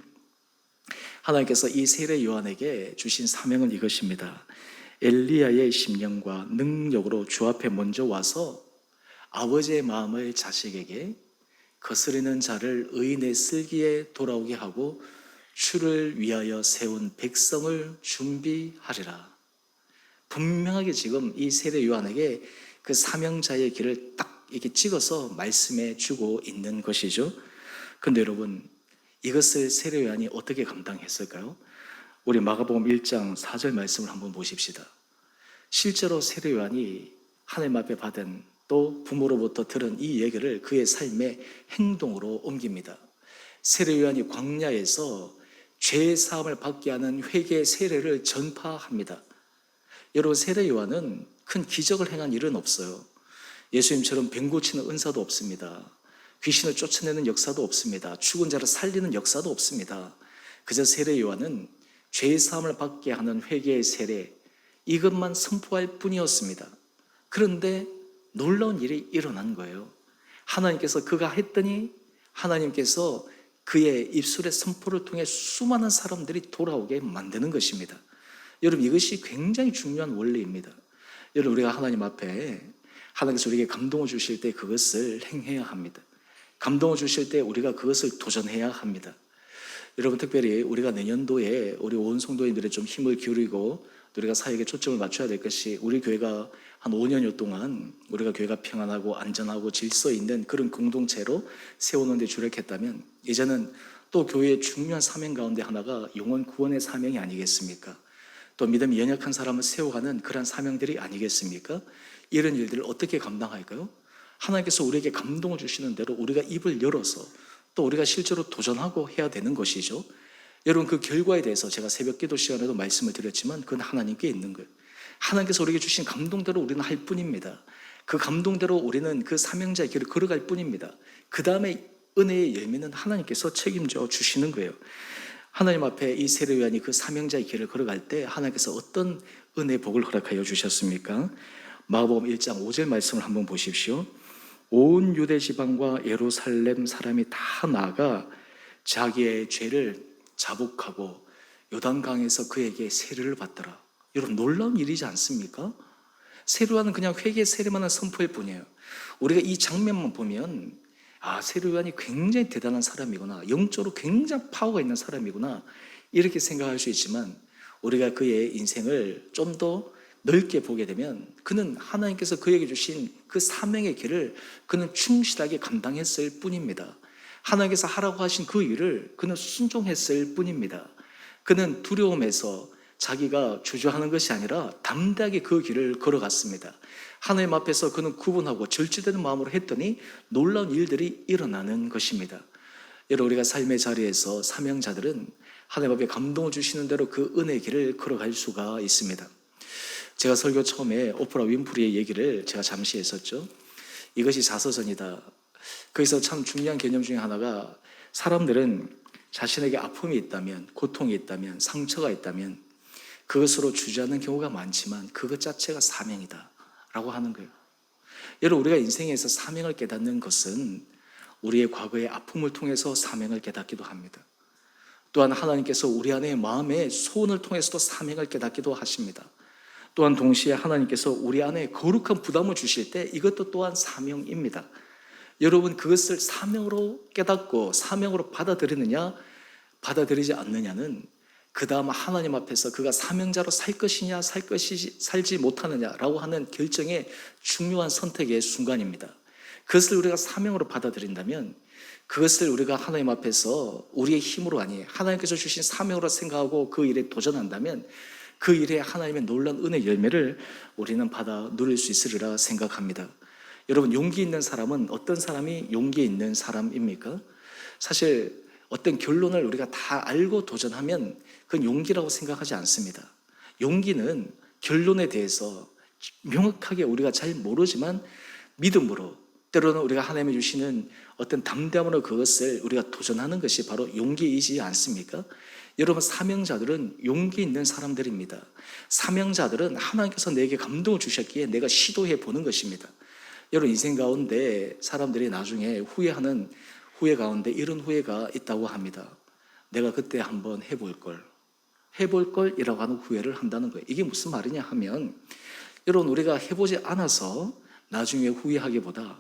하나님께서 이 세례 요한에게 주신 사명은 이것입니다. 엘리야의 심령과 능력으로 주 앞에 먼저 와서 아버지의 마음을 자식에게, 거스르는 자를 의인의 슬기에 돌아오게 하고 주를 위하여 세운 백성을 준비하리라. 분명하게 지금 이 세례 요한에게 그 사명자의 길을 딱 이렇게 찍어서 말씀해 주고 있는 것이죠. 그런데 여러분, 이것을 세례 요한이 어떻게 감당했을까요? 우리 마가복음 1장 4절 말씀을 한번 보십시다. 실제로 세례 요한이 하나님 앞에 받은 또 부모로부터 들은 이 얘기를 그의 삶의 행동으로 옮깁니다. 세례 요한이 광야에서 죄 사함을 받게 하는 회개 세례를 전파합니다. 여러분, 세례 요한은 큰 기적을 행한 일은 없어요. 예수님처럼 병 고치는 은사도 없습니다. 귀신을 쫓아내는 역사도 없습니다. 죽은 자를 살리는 역사도 없습니다. 그저 세례 요한은 죄 사함을 받게 하는 회개의 세례, 이것만 선포할 뿐이었습니다. 그런데 놀라운 일이 일어난 거예요. 하나님께서 그가 했더니 하나님께서 그의 입술의 선포를 통해 수많은 사람들이 돌아오게 만드는 것입니다. 여러분, 이것이 굉장히 중요한 원리입니다. 여러분, 우리가 하나님 앞에 하나님께서 우리에게 감동을 주실 때 그것을 행해야 합니다. 감동을 주실 때 우리가 그것을 도전해야 합니다. 여러분, 특별히 우리가 내년도에 우리 온 성도인들이 좀 힘을 기울이고 우리가 사역에 초점을 맞춰야 될 것이, 우리 교회가 한 5년여 동안 우리가 교회가 평안하고 안전하고 질서 있는 그런 공동체로 세우는 데 주력했다면, 이제는 또 교회의 중요한 사명 가운데 하나가 영혼 구원의 사명이 아니겠습니까? 또 믿음이 연약한 사람을 세워가는 그런 사명들이 아니겠습니까? 이런 일들을 어떻게 감당할까요? 하나님께서 우리에게 감동을 주시는 대로 우리가 입을 열어서 또 우리가 실제로 도전하고 해야 되는 것이죠. 여러분, 그 결과에 대해서 제가 새벽 기도 시간에도 말씀을 드렸지만 그건 하나님께 있는 거예요. 하나님께서 우리에게 주신 감동대로 우리는 할 뿐입니다. 그 감동대로 우리는 그 사명자의 길을 걸어갈 뿐입니다. 그 다음에 은혜의 열매는 하나님께서 책임져 주시는 거예요. 하나님 앞에 이 세례 요한이 그 사명자의 길을 걸어갈 때 하나님께서 어떤 은혜의 복을 허락하여 주셨습니까? 마가복음 1장 5절 말씀을 한번 보십시오. 온 유대 지방과 예루살렘 사람이 다 나가 자기의 죄를 자복하고 요단강에서 그에게 세례를 받더라. 여러분, 놀라운 일이지 않습니까? 세례 요한은 그냥 회개 세례만한 선포일 뿐이에요. 우리가 이 장면만 보면 세례 요한이 굉장히 대단한 사람이구나, 영적으로 굉장히 파워가 있는 사람이구나, 이렇게 생각할 수 있지만 우리가 그의 인생을 좀 더 넓게 보게 되면 그는 하나님께서 그에게 주신 그 사명의 길을 그는 충실하게 감당했을 뿐입니다. 하나님께서 하라고 하신 그 일을 그는 순종했을 뿐입니다. 그는 두려움에서 자기가 주저하는 것이 아니라 담대하게 그 길을 걸어갔습니다. 하나님 앞에서 그는 구분하고 절제되는 마음으로 했더니 놀라운 일들이 일어나는 것입니다. 여러분, 우리가 삶의 자리에서 사명자들은 하나님 앞에 감동을 주시는 대로 그 은혜의 길을 걸어갈 수가 있습니다. 제가 설교 처음에 오프라 윈프리의 얘기를 제가 잠시 했었죠. 이것이 자서전이다. 거기서 참 중요한 개념 중에 하나가, 사람들은 자신에게 아픔이 있다면, 고통이 있다면, 상처가 있다면 그것으로 주저하는 경우가 많지만 그것 자체가 사명이다 라고 하는 거예요. 여러분, 우리가 인생에서 사명을 깨닫는 것은 우리의 과거의 아픔을 통해서 사명을 깨닫기도 합니다. 또한 하나님께서 우리 안에 마음의 소원을 통해서도 사명을 깨닫기도 하십니다. 또한 동시에 하나님께서 우리 안에 거룩한 부담을 주실 때 이것도 또한 사명입니다. 여러분, 그것을 사명으로 깨닫고 사명으로 받아들이느냐 받아들이지 않느냐는 그 다음 하나님 앞에서 그가 사명자로 살 것이냐 살지 못하느냐라고 하는 결정의 중요한 선택의 순간입니다. 그것을 우리가 사명으로 받아들인다면, 그것을 우리가 하나님 앞에서 우리의 힘으로 아니 하나님께서 주신 사명으로 생각하고 그 일에 도전한다면 그 일에 하나님의 놀라운 은혜 열매를 우리는 받아 누릴 수 있으리라 생각합니다. 여러분, 용기 있는 사람은 어떤 사람이 용기 있는 사람입니까? 사실 어떤 결론을 우리가 다 알고 도전하면 그건 용기라고 생각하지 않습니다. 용기는 결론에 대해서 명확하게 우리가 잘 모르지만 믿음으로, 때로는 우리가 하나님이 주시는 어떤 담대함으로 그것을 우리가 도전하는 것이 바로 용기이지 않습니까? 여러분, 사명자들은 용기 있는 사람들입니다. 사명자들은 하나님께서 내게 감동을 주셨기에 내가 시도해 보는 것입니다. 여러분, 인생 가운데 사람들이 나중에 후회하는 후회 가운데 이런 후회가 있다고 합니다. 내가 그때 한번 해볼 걸이라고 하는 후회를 한다는 거예요. 이게 무슨 말이냐 하면, 여러분, 우리가 해보지 않아서 나중에 후회하기보다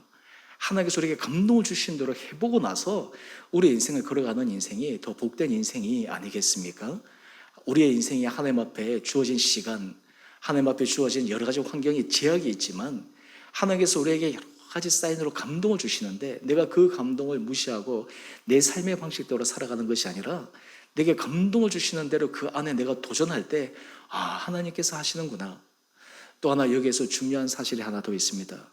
하나님께서 우리에게 감동을 주신 대로 해보고 나서 우리의 인생을 걸어가는 인생이 더 복된 인생이 아니겠습니까? 우리의 인생이 하나님 앞에 주어진 시간, 하나님 앞에 주어진 여러 가지 환경이 제약이 있지만 하나님께서 우리에게 여러 가지 사인으로 감동을 주시는데, 내가 그 감동을 무시하고 내 삶의 방식대로 살아가는 것이 아니라 내게 감동을 주시는 대로 그 안에 내가 도전할 때 하나님께서 하시는구나. 또 하나 여기에서 중요한 사실이 하나 더 있습니다.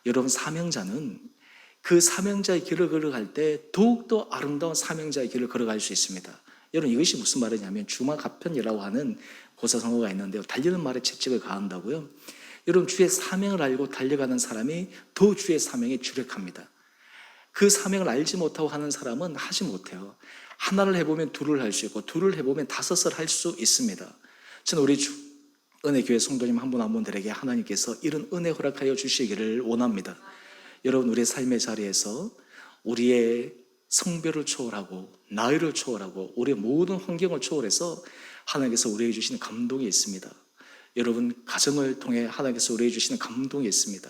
여러분, 사명자는 그 사명자의 길을 걸어갈 때 더욱더 아름다운 사명자의 길을 걸어갈 수 있습니다. 여러분, 이것이 무슨 말이냐면 주마가편이라고 하는 고사성어가 있는데요, 달리는 말에 채찍을 가한다고요. 여러분, 주의 사명을 알고 달려가는 사람이 더 주의 사명에 주력합니다. 그 사명을 알지 못하고 하는 사람은 하지 못해요. 하나를 해보면 둘을 할 수 있고 둘을 해보면 다섯을 할 수 있습니다. 저는 우리 은혜교회 성도님 한 분 한 분들에게 하나님께서 이런 은혜 허락하여 주시기를 원합니다. 여러분, 우리의 삶의 자리에서 우리의 성별을 초월하고 나이를 초월하고 우리의 모든 환경을 초월해서 하나님께서 우리에게 주시는 감동이 있습니다. 여러분, 가정을 통해 하나님께서 우리에게 주시는 감동이 있습니다.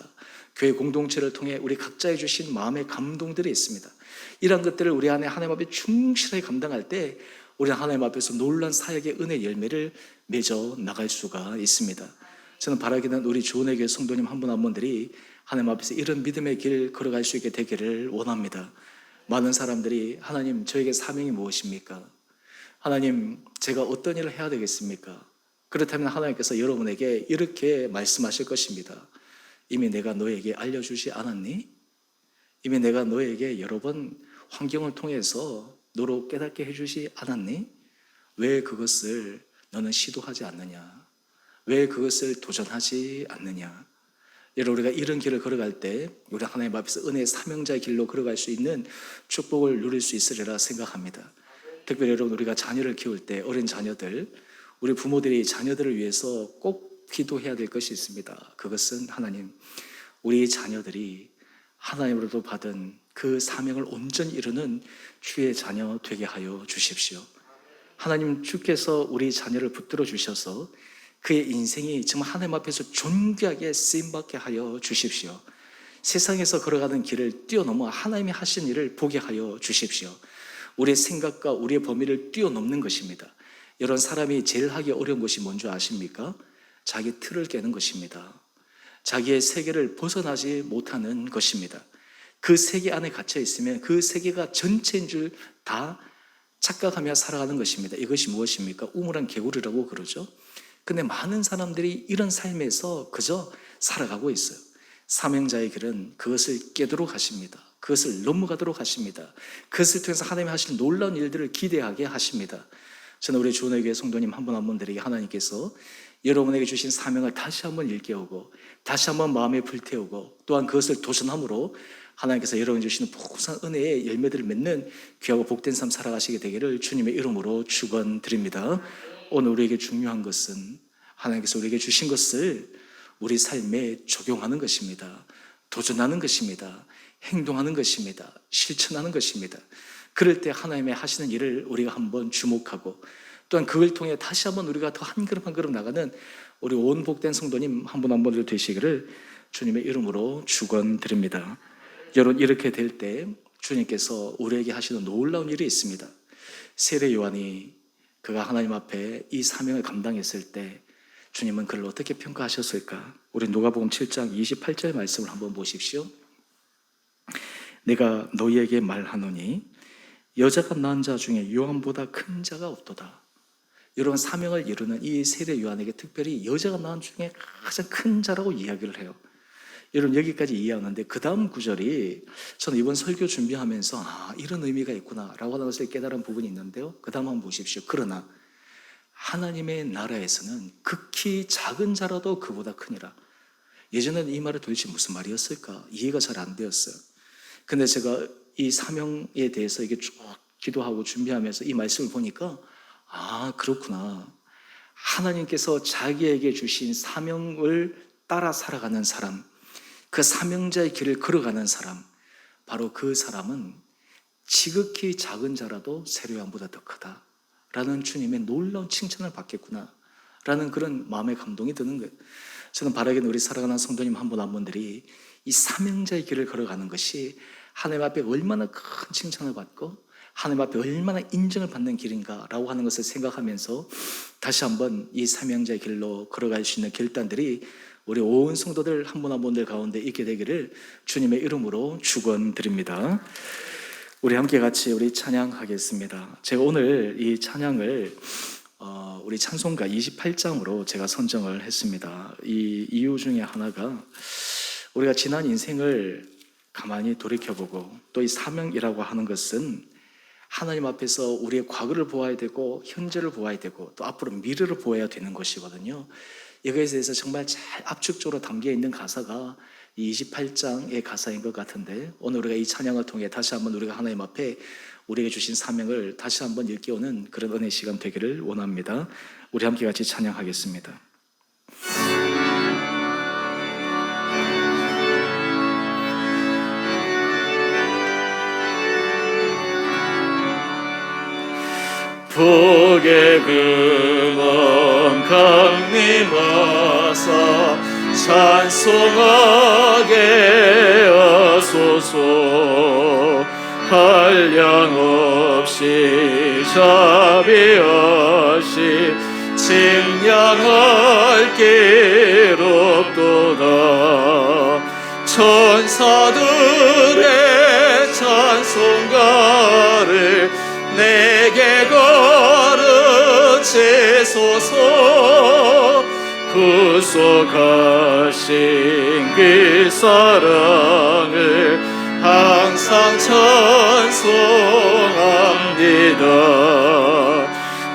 교회 공동체를 통해 우리 각자에 주신 마음의 감동들이 있습니다. 이러한 것들을 우리 안에 하나님 앞에 충실하게 감당할 때 우리는 하나님 앞에서 놀란 사역의 은혜 열매를 맺어 나갈 수가 있습니다. 저는 바라기는 우리 주은혜 교회 성도님 한 분 한 분들이 하나님 앞에서 이런 믿음의 길 걸어갈 수 있게 되기를 원합니다. 많은 사람들이 하나님, 저에게 사명이 무엇입니까? 하나님, 제가 어떤 일을 해야 되겠습니까? 그렇다면 하나님께서 여러분에게 이렇게 말씀하실 것입니다. 이미 내가 너에게 알려주지 않았니? 이미 내가 너에게 여러 번 환경을 통해서 너로 깨닫게 해주지 않았니? 왜 그것을 너는 시도하지 않느냐? 왜 그것을 도전하지 않느냐? 여러분, 우리가 이런 길을 걸어갈 때 우리 하나님 앞에서 은혜의 사명자의 길로 걸어갈 수 있는 축복을 누릴 수 있으리라 생각합니다. 특별히 여러분, 우리가 자녀를 키울 때 어린 자녀들, 우리 부모들이 자녀들을 위해서 꼭 기도해야 될 것이 있습니다. 그것은 하나님, 우리 자녀들이 하나님으로부터 받은 그 사명을 온전히 이루는 주의 자녀 되게 하여 주십시오. 하나님, 주께서 우리 자녀를 붙들어 주셔서 그의 인생이 정말 하나님 앞에서 존귀하게 쓰임받게 하여 주십시오. 세상에서 걸어가는 길을 뛰어넘어 하나님이 하신 일을 보게 하여 주십시오. 우리의 생각과 우리의 범위를 뛰어넘는 것입니다. 이런 사람이 제일 하기 어려운 것이 뭔지 아십니까? 자기 틀을 깨는 것입니다. 자기의 세계를 벗어나지 못하는 것입니다. 그 세계 안에 갇혀 있으면 그 세계가 전체인 줄 다 착각하며 살아가는 것입니다. 이것이 무엇입니까? 우물한 개구리라고 그러죠. 근데 많은 사람들이 이런 삶에서 그저 살아가고 있어요. 사명자의 길은 그것을 깨도록 하십니다. 그것을 넘어가도록 하십니다. 그것을 통해서 하나님이 하실 놀라운 일들을 기대하게 하십니다. 저는 우리 주은혜 교회 성도님 한 분 한 분들에게 하나님께서 여러분에게 주신 사명을 다시 한번 일깨우고 다시 한번 마음에 불태우고 또한 그것을 도전함으로 하나님께서 여러분에게 주시는 풍성한 은혜의 열매들을 맺는 귀하고 복된 삶 살아가시게 되기를 주님의 이름으로 축원드립니다. 오늘 우리에게 중요한 것은 하나님께서 우리에게 주신 것을 우리 삶에 적용하는 것입니다. 도전하는 것입니다. 행동하는 것입니다. 실천하는 것입니다. 그럴 때 하나님의 하시는 일을 우리가 한번 주목하고 또한 그걸 통해 다시 한번 우리가 더 한 걸음 한 걸음 나가는 우리 온 복된 성도님 한 분 한 분들 되시기를 주님의 이름으로 축원드립니다. 여러분, 이렇게 될 때 주님께서 우리에게 하시는 놀라운 일이 있습니다. 세례 요한이 그가 하나님 앞에 이 사명을 감당했을 때 주님은 그를 어떻게 평가하셨을까? 우리 누가복음 7장 28절 말씀을 한번 보십시오. 내가 너희에게 말하노니 여자가 낳은 자 중에 요한보다 큰 자가 없도다. 여러분, 사명을 이루는 이 세례 요한에게 특별히 여자가 낳은 중에 가장 큰 자라고 이야기를 해요. 여러분, 여기까지 이해하는데 그 다음 구절이 저는 이번 설교 준비하면서 이런 의미가 있구나 라고 하는 것을 깨달은 부분이 있는데요. 그 다음 한번 보십시오. 그러나 하나님의 나라에서는 극히 작은 자라도 그보다 크니라. 예전에는 이 말이 도대체 무슨 말이었을까 이해가 잘 안 되었어요. 근데 제가 이 사명에 대해서 이게 쭉 기도하고 준비하면서 이 말씀을 보니까 그렇구나. 하나님께서 자기에게 주신 사명을 따라 살아가는 사람, 그 사명자의 길을 걸어가는 사람, 바로 그 사람은 지극히 작은 자라도 세례 요한보다 더 크다라는 주님의 놀라운 칭찬을 받겠구나 라는 그런 마음의 감동이 드는 거예요. 저는 바라기는 우리 사랑하는 성도님 한 분 한 분들이 이 사명자의 길을 걸어가는 것이 하나님 앞에 얼마나 큰 칭찬을 받고 하나님 앞에 얼마나 인정을 받는 길인가라고 하는 것을 생각하면서 다시 한번 이 사명자의 길로 걸어갈 수 있는 결단들이 우리 온 성도들 한 분 한 분들 가운데 있게 되기를 주님의 이름으로 축원드립니다. 우리 함께 같이 우리 찬양하겠습니다. 제가 오늘 이 찬양을 우리 찬송가 28장으로 제가 선정을 했습니다. 이 이유 중에 하나가 우리가 지난 인생을 가만히 돌이켜보고 또 이 사명이라고 하는 것은 하나님 앞에서 우리의 과거를 보아야 되고 현재를 보아야 되고 또 앞으로 미래를 보아야 되는 것이거든요. 이거에 대해서 정말 잘 압축적으로 담겨 있는 가사가 이 28장의 가사인 것 같은데, 오늘 우리가 이 찬양을 통해 다시 한번 우리가 하나님 앞에 우리에게 주신 사명을 다시 한번 일깨우는 그런 은혜 시간 되기를 원합니다. 우리 함께 같이 찬양하겠습니다. 복의 근원 강림하사 찬송하게 하소서. 한량 없이 자비하시 칭량할 길 없도다. 천사들의 찬송가를 내게 가르치소서. 구속하신 그 사랑을 항상 찬송합니다.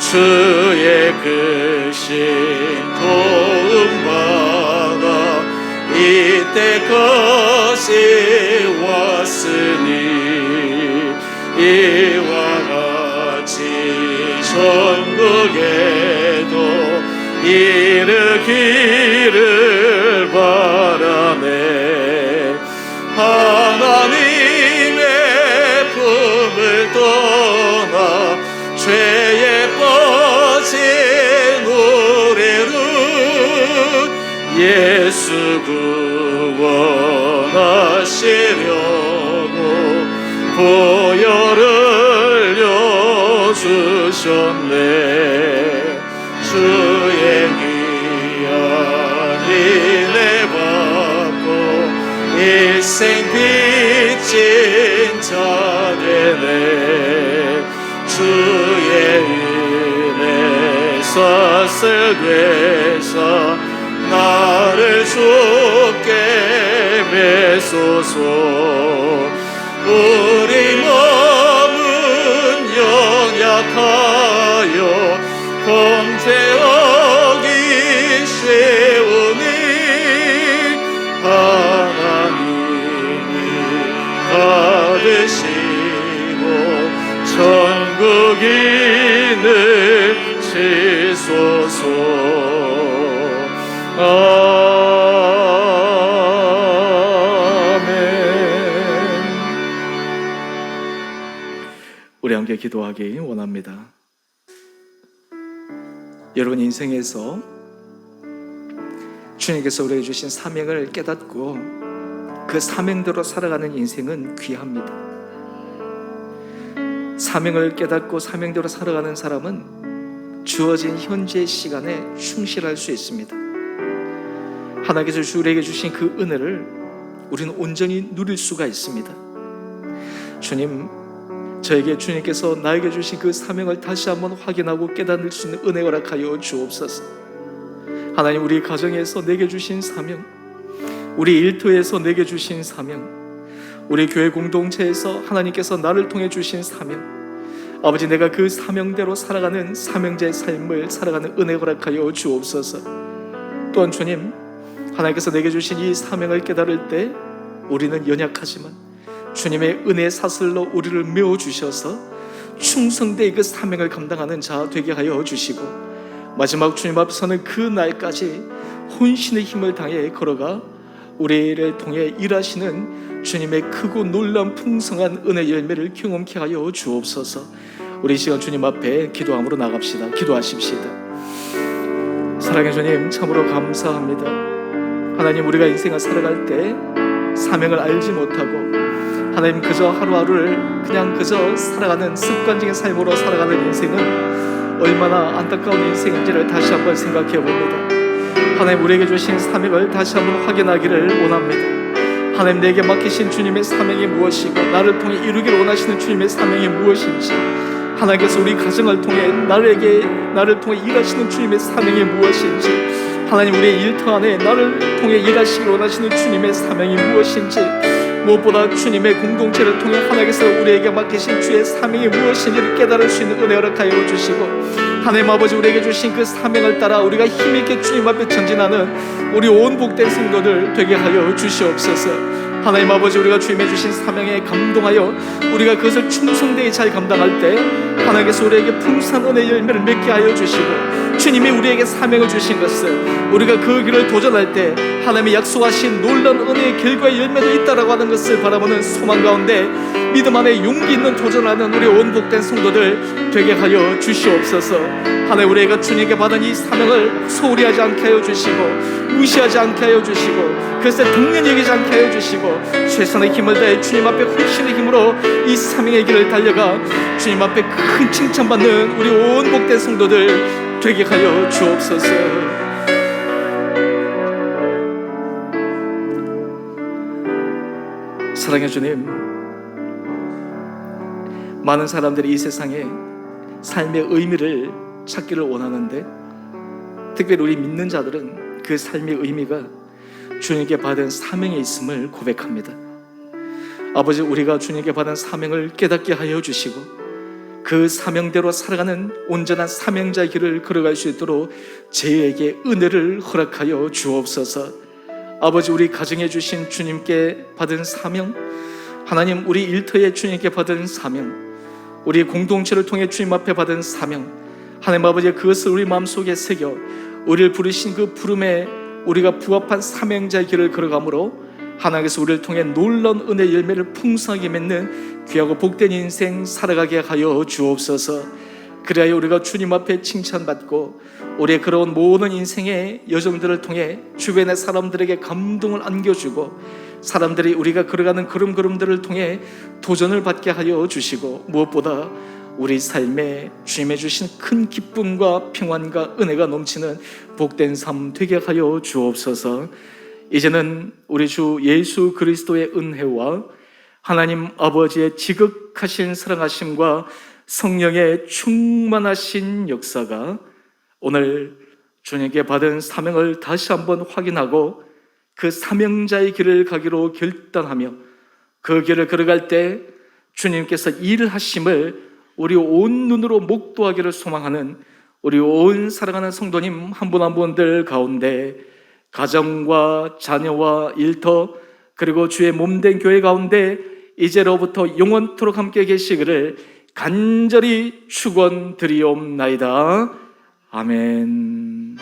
주의 크신 도움받아 이때까지 왔으니 이와 같이 천국에도 이르기를 바라네. 하나님의 품을 떠나 죄에 빠진 우리를 예수 구원하시려고 보혈을 주셨네. 주의 귀한 은혜 받고 일생 빚진 자되네. 주의 은혜 사슬 되사 나를 주께 매소서. 우리 몸은 연약하여 범죄하기 쉬우니 하나님이 받으시고 천국인을 치소서. 아멘. 우리 함께 기도하기 원합니다. 여러분, 인생에서 주님께서 우리에게 주신 사명을 깨닫고 그 사명대로 살아가는 인생은 귀합니다. 사명을 깨닫고 사명대로 살아가는 사람은 주어진 현재 시간에 충실할 수 있습니다. 하나님께서 우리에게 주신 그 은혜를 우리는 온전히 누릴 수가 있습니다. 주님, 저에게 주님께서 나에게 주신 그 사명을 다시 한번 확인하고 깨닫을 수 있는 은혜 허락하여 주옵소서. 하나님, 우리 가정에서 내게 주신 사명, 우리 일터에서 내게 주신 사명, 우리 교회 공동체에서 하나님께서 나를 통해 주신 사명, 아버지, 내가 그 사명대로 살아가는 사명자의 삶을 살아가는 은혜 허락하여 주옵소서. 또한 주님, 하나님께서 내게 주신 이 사명을 깨달을 때 우리는 연약하지만 주님의 은혜의 사슬로 우리를 메워주셔서 충성되이 그 사명을 감당하는 자 되게 하여 주시고, 마지막 주님 앞서는 그 날까지 혼신의 힘을 다해 걸어가 우리를 통해 일하시는 주님의 크고 놀라운 풍성한 은혜 열매를 경험케 하여 주옵소서. 우리 이 시간 주님 앞에 기도함으로 나갑시다. 기도하십시다. 사랑의 주님, 참으로 감사합니다. 하나님, 우리가 인생을 살아갈 때 사명을 알지 못하고 하나님 그저 하루하루를 그냥 그저 살아가는 습관적인 삶으로 살아가는 인생은 얼마나 안타까운 인생인지를 다시 한번 생각해 봅니다. 하나님, 우리에게 주신 사명을 다시 한번 확인하기를 원합니다. 하나님, 내게 맡기신 주님의 사명이 무엇이고 나를 통해 이루기를 원하시는 주님의 사명이 무엇인지, 하나님께서 우리 가정을 통해 나를 통해 일하시는 주님의 사명이 무엇인지, 하나님, 우리의 일터 안에 나를 통해 일하시기를 원하시는 주님의 사명이 무엇인지, 무엇보다 주님의 공동체를 통해 하나님께서 우리에게 맡기신 주의 사명이 무엇인지를 깨달을 수 있는 은혜 허락하여 주시고, 하나님 아버지, 우리에게 주신 그 사명을 따라 우리가 힘있게 주님 앞에 전진하는 우리 온 복된 성도들 되게 하여 주시옵소서. 하나님 아버지, 우리가 주님의 주신 사명에 감동하여 우리가 그것을 충성되게 잘 감당할 때 하나님께서 우리에게 풍성한 은혜의 열매를 맺게 하여 주시고, 주님이 우리에게 사명을 주신 것은 우리가 그 길을 도전할 때 하나님이 약속하신 놀라운 은혜의 결과의 열매도 있다라고 하는 것을 바라보는 소망 가운데 믿음 안에 용기 있는 도전하는 우리 온 복된 성도들 되게 하여 주시옵소서. 하나님, 우리가 주님께 받은 이 사명을 소홀히 하지 않게 하여 주시고, 무시하지 않게 하여 주시고, 그것을 당연히 여기지 않게 하여 주시고, 최선의 힘을 다해 주님 앞에 헌신의 힘으로 이 사명의 길을 달려가 주님 앞에 큰 칭찬받는 우리 온 복된 성도들 되게 하여 주옵소서. 사랑해 주님, 많은 사람들이 이 세상에 삶의 의미를 찾기를 원하는데, 특별히 우리 믿는 자들은 그 삶의 의미가 주님께 받은 사명에 있음을 고백합니다. 아버지, 우리가 주님께 받은 사명을 깨닫게 하여 주시고 그 사명대로 살아가는 온전한 사명자의 길을 걸어갈 수 있도록 저희에게 은혜를 허락하여 주옵소서. 아버지, 우리 가정에 주신 주님께 받은 사명, 하나님, 우리 일터에 주님께 받은 사명, 우리 공동체를 통해 주님 앞에 받은 사명, 하나님 아버지, 그것을 우리 마음속에 새겨 우리를 부르신 그 부름에 우리가 부합한 사명자의 길을 걸어가므로 하나님께서 우리를 통해 놀라운 은혜의 열매를 풍성하게 맺는 귀하고 복된 인생 살아가게 하여 주옵소서. 그래야 우리가 주님 앞에 칭찬받고 우리의 그런 모든 인생의 여정들을 통해 주변의 사람들에게 감동을 안겨주고, 사람들이 우리가 걸어가는 걸음걸음들을 통해 도전을 받게 하여 주시고, 무엇보다 우리 삶에 주님의 주신 큰 기쁨과 평안과 은혜가 넘치는 복된 삶 되게 하여 주옵소서. 이제는 우리 주 예수 그리스도의 은혜와 하나님 아버지의 지극하신 사랑하심과 성령의 충만하신 역사가 오늘 주님께 받은 사명을 다시 한번 확인하고 그 사명자의 길을 가기로 결단하며 그 길을 걸어갈 때 주님께서 일을 하심을 우리 온 눈으로 목도하기를 소망하는 우리 온 사랑하는 성도님 한 분 한 분들 가운데 가정과 자녀와 일터 그리고 주의 몸된 교회 가운데 이제로부터 영원토록 함께 계시기를 간절히 축원드리옵나이다. 아멘.